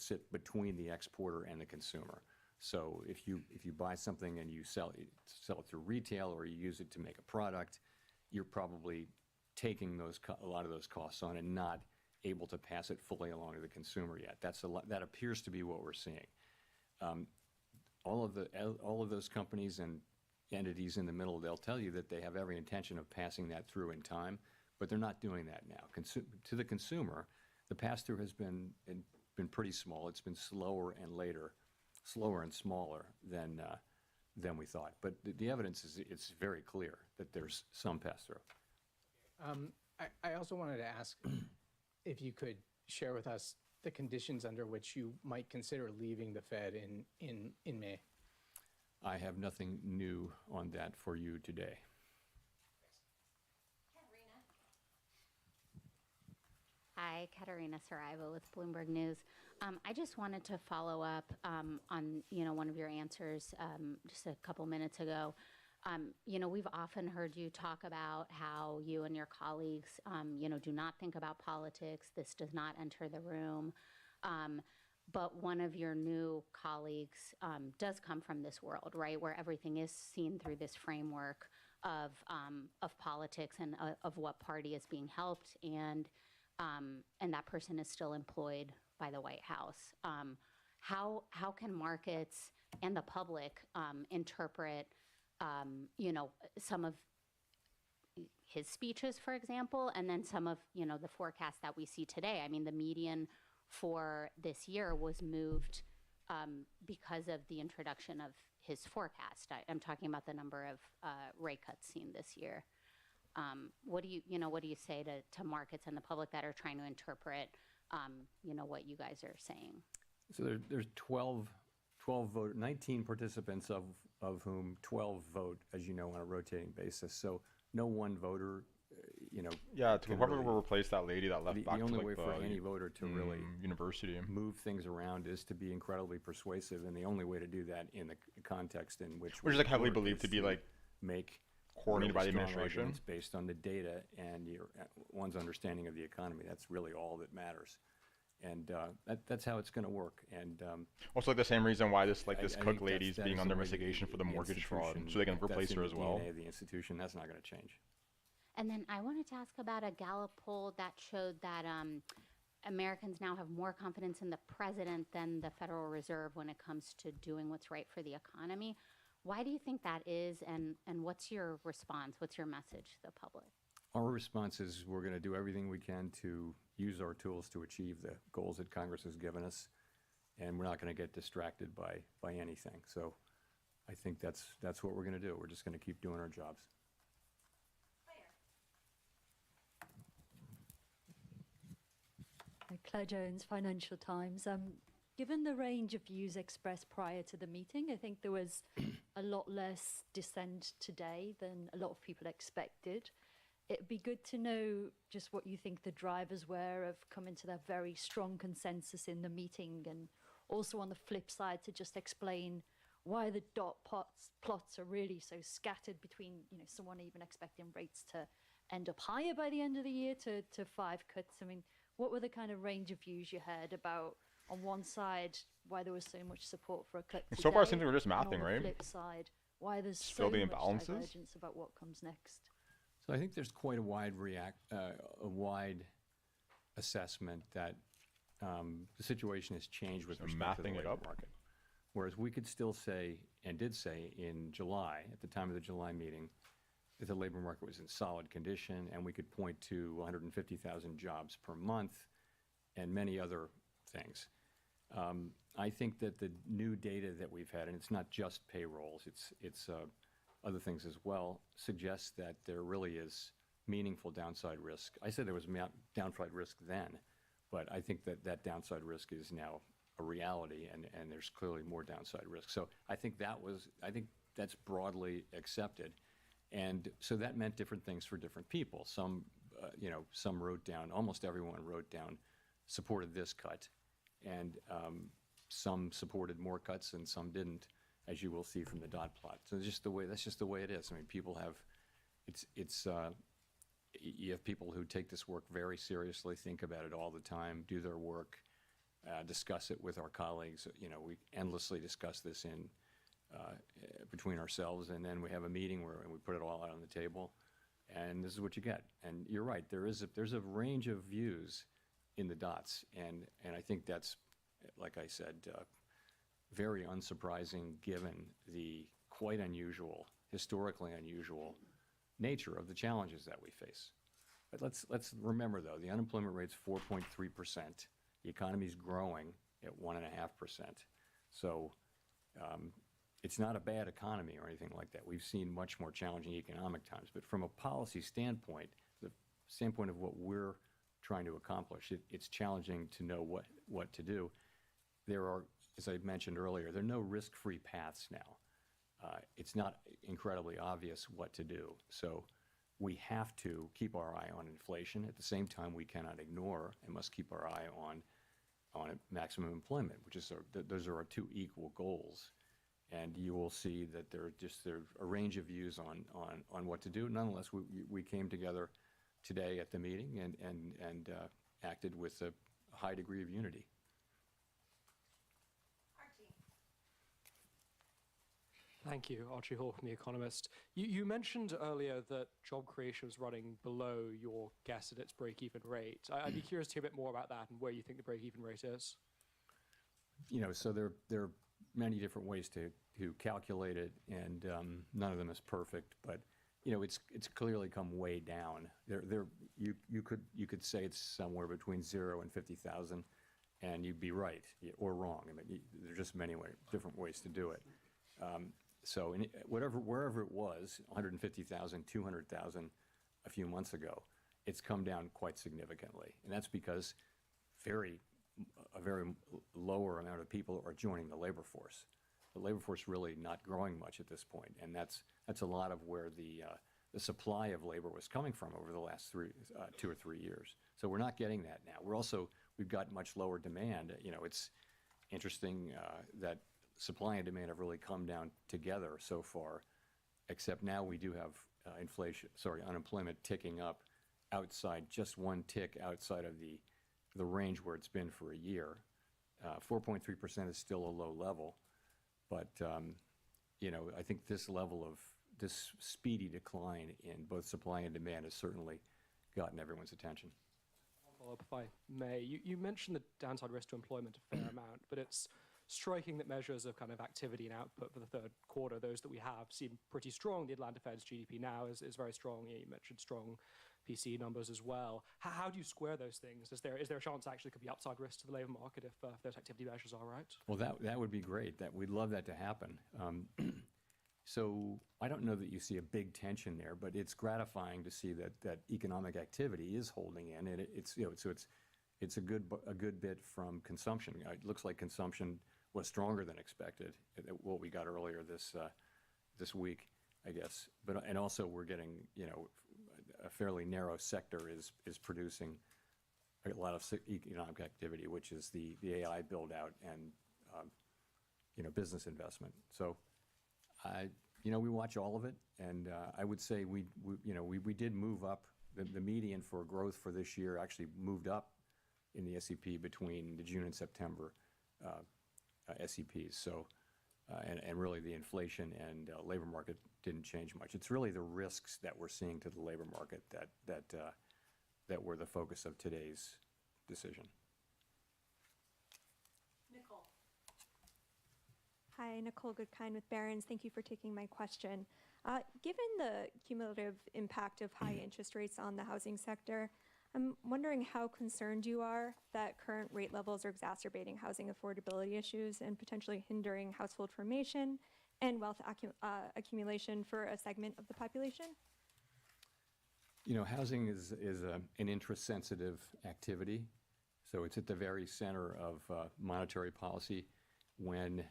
sit between the exporter and the consumer. So if you buy something and you sell it through retail or you use it to make a product, you're probably taking a lot of those costs on and not able to pass it fully along to the consumer yet. That appears to be what we're seeing. All of those companies and entities in the middle, they'll tell you that they have every intention of passing that through in time, but they're not doing that now. To the consumer, the pass-through has been pretty small. It's been slower and smaller than we thought. But the evidence is, it's very clear that there's some pass-through. I also wanted to ask if you could share with us the conditions under which you might consider leaving the Fed in May. I have nothing new on that for you today. Hi, Katerina Saraiva with Bloomberg News. I just wanted to follow up on, you know, one of your answers just a couple minutes ago. You know, we've often heard you talk about how you and your colleagues, you know, do not think about politics. This does not enter the room. but one of your new colleagues does come from this world, right, where everything is seen through this framework of politics and of what party is being helped, and that person is still employed by the White House. How can markets and the public interpret, some of his speeches, for example, and then some of, the forecasts that we see today? I mean, the median for this year was moved because of the introduction of his forecast. I'm talking about the number of rate cuts seen this year. What do you say to markets and the public that are trying to interpret, what you guys are saying? So there's 12 vote, 19 participants of whom 12 vote, as you know, on a rotating basis. So no one voter, Yeah, to can whoever really- will replace that lady that left back the only to way like for the any voter to really university. move things around is to be incredibly persuasive, and the only way to do that in the context in which Which is we like heavily work believed is to be like make coordinated by the strong administration. arguments based on the data and one's understanding of the economy. That's really all that matters, and that's how it's going to work. And Also, like the same reason why this I Cook think that's- lady's that being is under the way investigation for the mortgage fraud, institution- so they can that's replace in her the as well. DNA of the institution. That's not going to change. And then I wanted to ask about a Gallup poll that showed that Americans now have more confidence in the president than the Federal Reserve when it comes to doing what's right for the economy. Why do you think that is, and what's your response? What's your message to the public? Our response is we're going to do everything we can to use our tools to achieve the goals that Congress has given us, and we're not going to get distracted by anything. So I think that's what we're going to do. We're just going to keep doing our jobs. Claire Jones, Financial Times. Given the range of views expressed prior to the meeting, I think there was a lot less dissent today than a lot of people expected. It'd be good to know just what you think the drivers were of coming to that very strong consensus in the meeting, and also on the flip side to just explain why the dot plots are really so scattered between, someone even expecting rates to end up higher by the end of the year to 5 cuts. I mean, what were the kind of range of views you heard about, on one side, why there was so much support for a cut So far, it today, seems like we're just and mathing, on right? the flip side, why there's Just so fill the much imbalances? divergence about what comes next? So I think there's quite a wide assessment that the situation has changed with So respect to the mathing it labor up? market. Whereas we could still say, and did say in July, at the time of the July meeting, that the labor market was in solid condition, and we could point to 150,000 jobs per month and many other things. I think that the new data that we've had, and it's not just payrolls, it's other things as well, suggests that there really is meaningful downside risk. I said there was downside risk then, but I think that downside risk is now a reality, and there's clearly more downside risk. So I think that's broadly accepted. And so that meant different things for different people. Some wrote down, almost everyone wrote down, supported this cut, and some supported more cuts and some didn't, as you will see from the dot plot. So that's just the way it is. I mean, people have, you have people who take this work very seriously, think about it all the time, do their work, discuss it with our colleagues. We endlessly discuss this between ourselves, and then we have a meeting where we put it all out on the table, and this is what you get. And you're right, there's a range of views in the dots, and I think that's, like I said, very unsurprising given the quite unusual, historically unusual nature of the challenges that we face. But let's remember, though, the unemployment rate's 4.3%. The economy's growing at 1.5%. So it's not a bad economy or anything like that. We've seen much more challenging economic times. But from a policy standpoint, the standpoint of what we're trying to accomplish, it's challenging to know what to do. There are, as I mentioned earlier, there are no risk-free paths now. It's not incredibly obvious what to do. So we have to keep our eye on inflation. At the same time, we cannot ignore and must keep our eye on maximum employment, which is those are our two equal goals. And you will see that there's a range of views on what to do. Nonetheless, we came together today at the meeting and acted with a high degree of unity. Thank you. Archie Hall from The Economist. You mentioned earlier that job creation was running below your guess at its break-even rate. I'd be curious to hear a bit more about that and where you think the break-even rate is. So there are many different ways to calculate it, and none of them is perfect. But it's clearly come way down. You could say it's somewhere between 0 and 50,000, and you'd be right or wrong. I mean, there are just many different ways to do it. So wherever it was, 150,000, 200,000 a few months ago, it's come down quite significantly, and that's because a very lower amount of people are joining the labor force. The labor force really not growing much at this point, and that's a lot of where the supply of labor was coming from over the last 2 or 3 years. So we're not getting that now. We've got much lower demand. It's interesting that supply and demand have really come down together so far, except now we do have unemployment ticking up outside, just one tick outside of the range where it's been for a year. 4.3% is still a low level, but I think this speedy decline in both supply and demand has certainly gotten everyone's attention. Follow up, if I may. You mentioned the downside risk to employment a fair amount, but it's striking that measures of kind of activity and output for the third quarter, those that we have, seem pretty strong. The Atlanta Fed's GDP now is very strong. You mentioned strong PCE numbers as well. How do you square those things? Is there a chance actually could be upside risk to the labor market if those activity measures are right? Well, that would be great. We'd love that to happen. So I don't know that you see a big tension there, but it's gratifying to see that economic activity is holding in, and it's a good bit from consumption. It looks like consumption was stronger than expected, what we got earlier this week, I guess. And also we're getting, a fairly narrow sector is producing a lot of economic activity, which is the AI build out and business investment. So we watch all of it, and I would say we did move up. The median for growth for this year actually moved up in the SEP between the June and September SEPs. So, and really the inflation and labor market didn't change much. It's really the risks that we're seeing to the labor market that were the focus of today's decision. Nicole. Hi, Nicole Goodkind with Barron's. Thank you for taking my question. Given the cumulative impact of high interest rates on the housing sector, I'm wondering how concerned you are that current rate levels are exacerbating housing affordability issues and potentially hindering household formation and wealth accumulation for a segment of the population? Housing is an interest-sensitive activity, so it's at the very center of monetary policy. When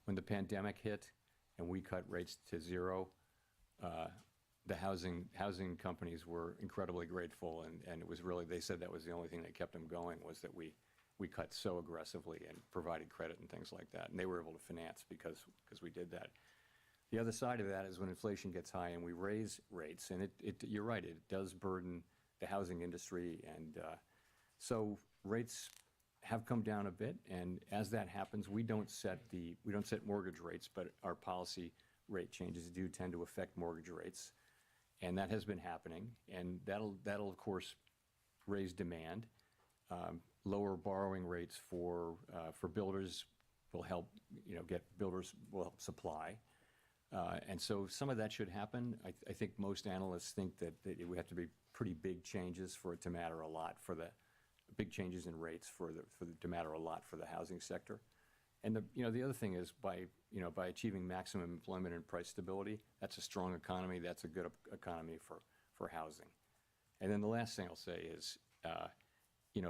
the pandemic hit and we cut rates to zero, the housing companies were incredibly grateful, and it was really, they said that was the only thing that kept them going, was that we cut so aggressively and provided credit and things like that, and they were able to finance because we did that. The other side of that is when inflation gets high and we raise rates, and you're right, it does burden the housing industry, and so rates have come down a bit, and as that happens, we don't set mortgage rates, but our policy rate changes do tend to affect mortgage rates. And that has been happening, and that'll of course raise demand. Lower borrowing rates for builders will help, builders will help supply, and so some of that should happen. I think most analysts think that it would have to be pretty big changes for it to matter a lot, big changes in rates to matter a lot for the housing sector. And the other thing is by achieving maximum employment and price stability, that's a strong economy. That's a good economy for housing. And then the last thing I'll say is,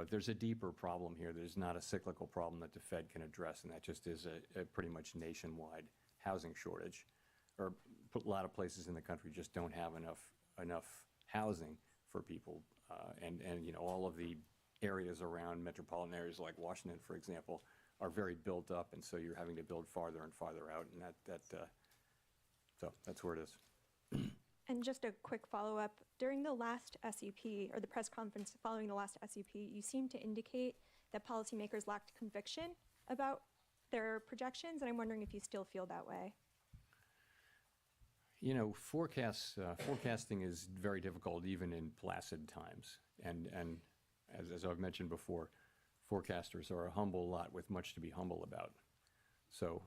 there's a deeper problem here. There's not a cyclical problem that the Fed can address, and that just is a pretty much nationwide housing shortage. Or a lot of places in the country just don't have enough housing for people, and all of the areas around metropolitan areas like Washington, for example, are very built up, and so you're having to build farther and farther out, and so that's where it is. And just a quick follow-up. During the last SEP, or the press conference following the last SEP, you seemed to indicate that policymakers lacked conviction about their projections, and I'm wondering if you still feel that way. forecasting is very difficult even in placid times. And as I've mentioned before, forecasters are a humble lot with much to be humble about. So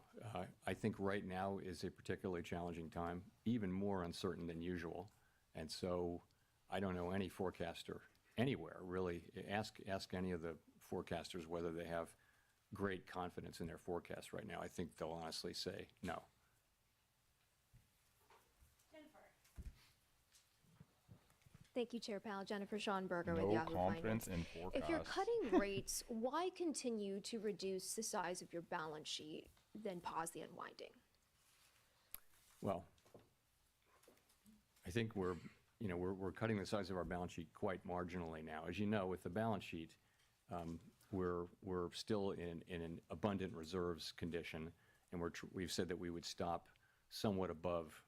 I think right now is a particularly challenging time, even more uncertain than usual. And so I don't know any forecaster anywhere, really. Ask any of the forecasters whether they have great confidence in their forecast right now. I think they'll honestly say no. Thank you, Chair Powell. Jennifer Schonberger with No Yahoo confidence Finance. in If you're forecasts. cutting rates, why continue to reduce the size of your balance sheet, then pause the unwinding? Well, I think we're cutting the size of our balance sheet quite marginally now. As you know, with the balance sheet, we're still in an abundant reserves condition, and we've said that we would stop somewhat above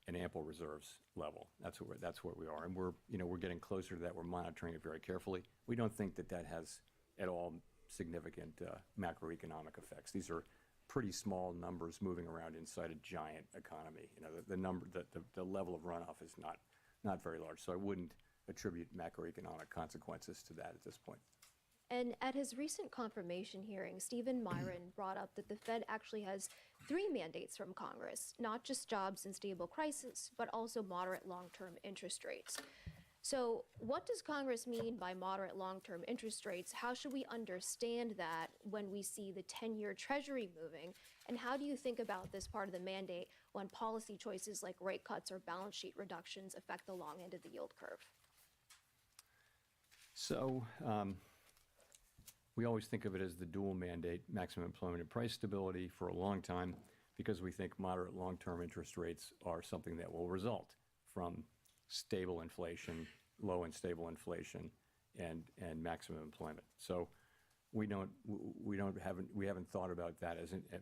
an ample reserves level. That's where we are, and we're getting closer to that. We're monitoring it very carefully. We don't think that has at all significant macroeconomic effects. These are pretty small numbers moving around inside a giant economy. The level of runoff is not very large, so I wouldn't attribute macroeconomic consequences to that at this point. And at his recent confirmation hearing, Stephen Myron brought up that the Fed actually has 3 mandates from Congress, not just jobs and stable prices, but also moderate long-term interest rates. So what does Congress mean by moderate long-term interest rates? How should we understand that when we see the 10-year Treasury moving? And how do you think about this part of the mandate when policy choices like rate cuts or balance sheet reductions affect the long end of the yield curve? So we always think of it as the dual mandate, maximum employment and price stability, for a long time, because we think moderate long-term interest rates are something that will result from stable inflation, low and stable inflation, and maximum employment. So we haven't thought about that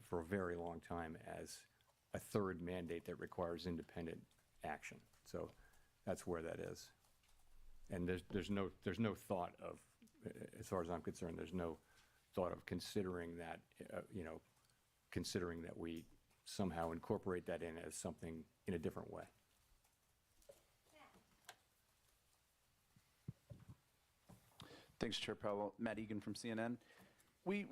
for a very long time as a third mandate that requires independent action. So that's where that is. And there's no thought of, as far as I'm concerned, there's no thought of considering that, considering that we somehow incorporate that in as something in a different way. Thanks, Chair Powell. Matt Egan from CNN. We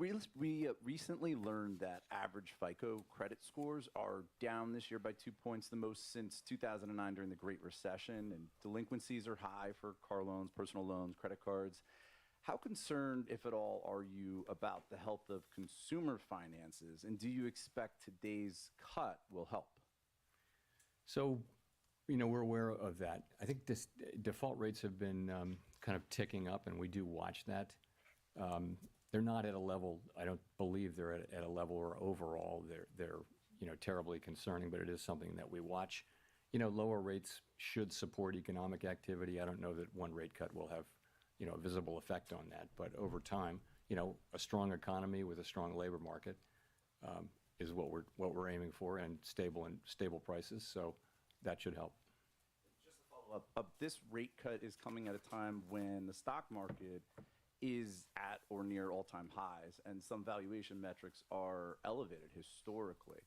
recently learned that average FICO credit scores are down this year by 2 points, the most since 2009 during the Great Recession, and delinquencies are high for car loans, personal loans, credit cards. How concerned, if at all, are you about the health of consumer finances, and do you expect today's cut will help? So, we're aware of that. I think default rates have been kind of ticking up, and we do watch that. They're not at a level, I don't believe they're at a level where overall they're terribly concerning, but it is something that we watch. Lower rates should support economic activity. I don't know that one rate cut will have a visible effect on that, but over time, a strong economy with a strong labor market is what we're aiming for, and stable prices. So that should help. Just to follow up, this rate cut is coming at a time when the stock market is at or near all-time highs, and some valuation metrics are elevated historically.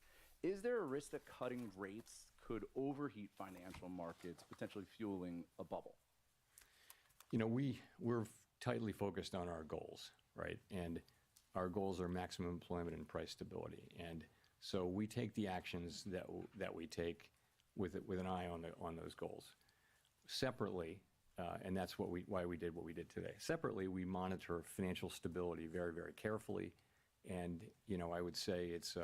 Is there a risk that cutting rates could overheat financial markets, potentially fueling a bubble? We're tightly focused on our goals, right? And our goals are maximum employment and price stability. And so we take the actions that we take with an eye on those goals. Separately, and that's why we did what we did today. Separately, we monitor financial stability very, very carefully. And I would say it's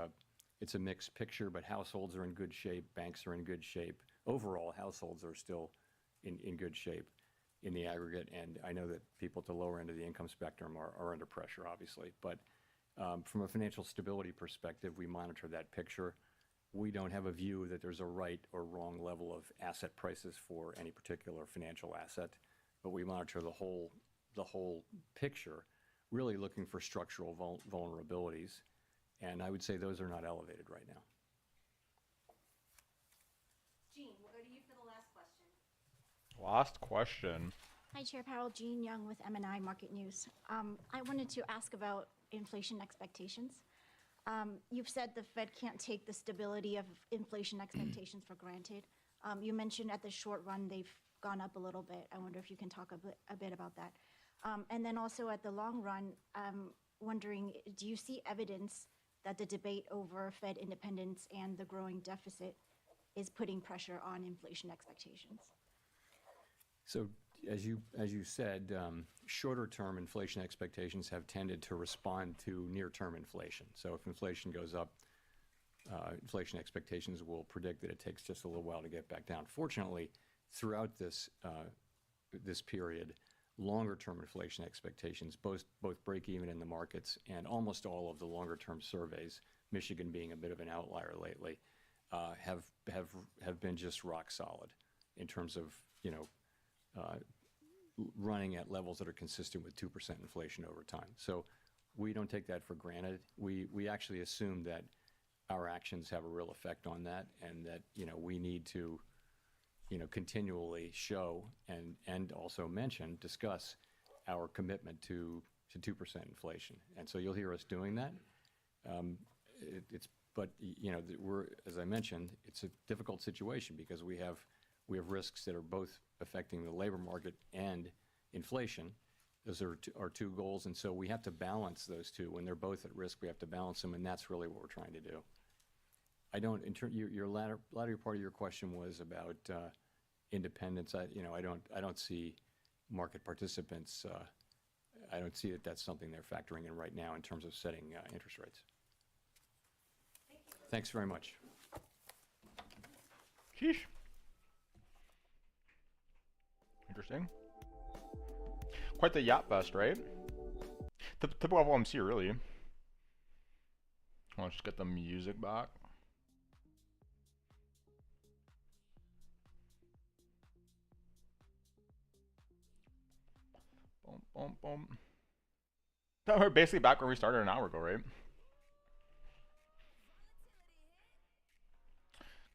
a mixed picture, but households are in good shape, banks are in good shape. Overall, households are still in good shape in the aggregate, and I know that people at the lower end of the income spectrum are under pressure, obviously. But from a financial stability perspective, we monitor that picture. We don't have a view that there's a right or wrong level of asset prices for any particular financial asset, but we monitor the whole picture, really looking for structural vulnerabilities, and I would say those are not elevated right now. Jean, we'll go to you for the last question. Last question. Hi, Chair Powell. Jean Young with MNI Market News. I wanted to ask about inflation expectations. You've said the Fed can't take the stability of inflation expectations for granted. You mentioned at the short run they've gone up a little bit. I wonder if you can talk a bit about that. And then also at the long run, wondering, do you see evidence that the debate over Fed independence and the growing deficit is putting pressure on inflation expectations? So as you said, shorter-term inflation expectations have tended to respond to near-term inflation. So if inflation goes up, inflation expectations will predict that it takes just a little while to get back down. Fortunately, throughout this period, longer-term inflation expectations both break even in the markets, and almost all of the longer-term surveys, Michigan being a bit of an outlier lately, have been just rock solid in terms of running at levels that are consistent with 2% inflation over time. So we don't take that for granted. We actually assume that our actions have a real effect on that, and that we need to continually show and also discuss our commitment to 2% inflation. And so you'll hear us doing that. But as I mentioned, it's a difficult situation because we have risks that are both affecting the labor market and inflation. Those are our two goals, and so we have to balance those two. When they're both at risk, we have to balance them, and that's really what we're trying to do. Your latter part of your question was about independence. I don't see market participants. I don't see that that's something they're factoring in right now in terms of setting interest rates. Thanks very much. Sheesh. Interesting. Quite the yacht fest, right? Typical FOMC, really. I'll just get the music back. Boom, boom, boom. No, we're basically back where we started an hour ago, right?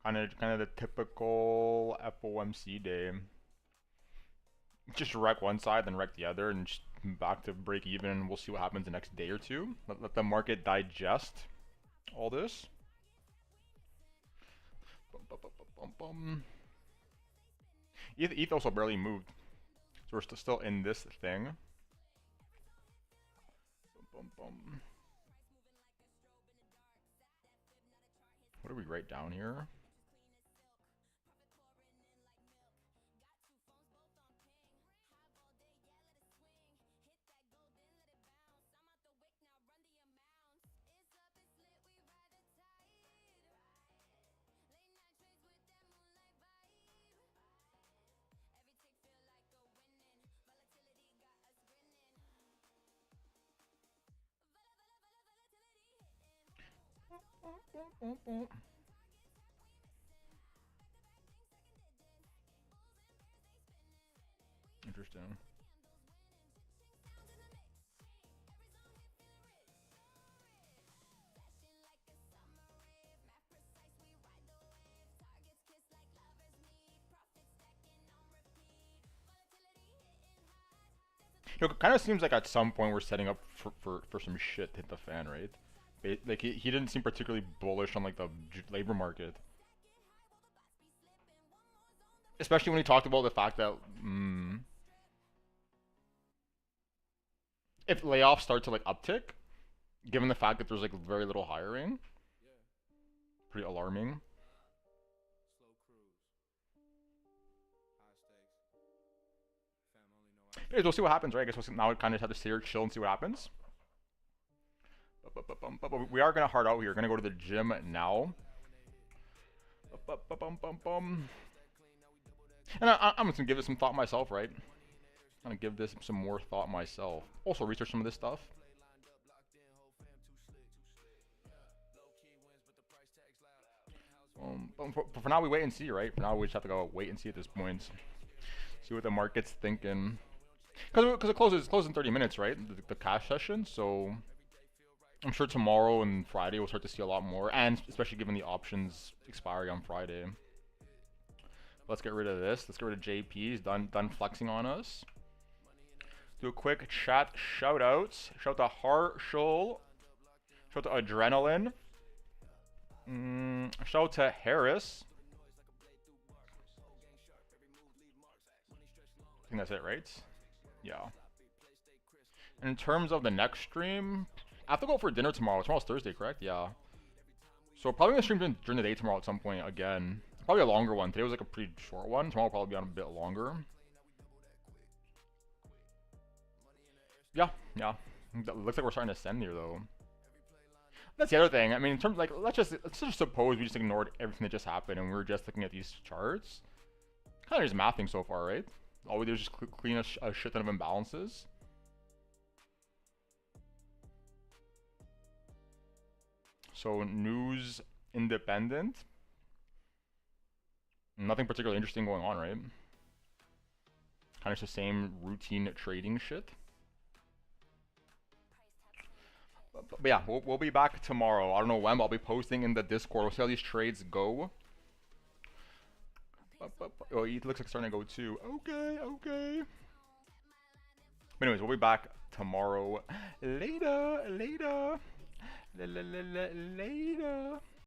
Kind of the typical FOMC day. Just wreck one side, then wreck the other, and just back to break even. And we'll see what happens the next day or two. Let the market digest all this. Bum, bum, bum, bum, bum. ETH also barely moved, so we're still in this thing. Bum, bum, bum. What do we write down here? Interesting. It kind of seems like at some point we're setting up for some shit to hit the fan, right? Like he didn't seem particularly bullish on like the labor market, especially when he talked about the fact that if layoffs start to like uptick, given the fact that there's like very little hiring, pretty alarming. Anyways, we'll see what happens, right? I guess now we kind of have to sit here, chill, and see what happens. But we are going to hard out here. We're going to go to the gym now. And I'm just going to give it some thought myself, right? I'm going to give this some more thought myself. Also research some of this stuff. For now, we wait and see, right? For now, we just have to go wait and see at this point. See what the market's thinking. Because it closes in 30 minutes, right? The cash session. So I'm sure tomorrow and Friday we'll start to see a lot more, and especially given the options expiry on Friday. Let's get rid of this. Let's get rid of JP's done flexing on us. Do a quick chat shout outs. Shout out to Harshul Shout out to Adrenaline. Shout out to Harris. I think that's it, right? Yeah. In terms of the next stream, I have to go for dinner tomorrow. Tomorrow's Thursday, correct? Yeah. So probably gonna stream during the day tomorrow at some point again. Probably a longer one. Today was like a pretty short one. Tomorrow will probably be on a bit longer. Yeah, yeah. That looks like we're starting to ascend here though. That's the other thing. I mean, in terms like let's just suppose we just ignored everything that just happened and we were just looking at these charts. Kind of just mathing so far, right? All we did was just clean a shit ton of imbalances. So news independent. Nothing particularly interesting going on, right? Kind of just the same routine trading shit. But yeah, we'll be back tomorrow. I don't know when, but I'll be posting in the Discord. We'll see how these trades go. Oh, it looks like it's starting to go too. Okay, okay. But anyways, we'll be back tomorrow. Later.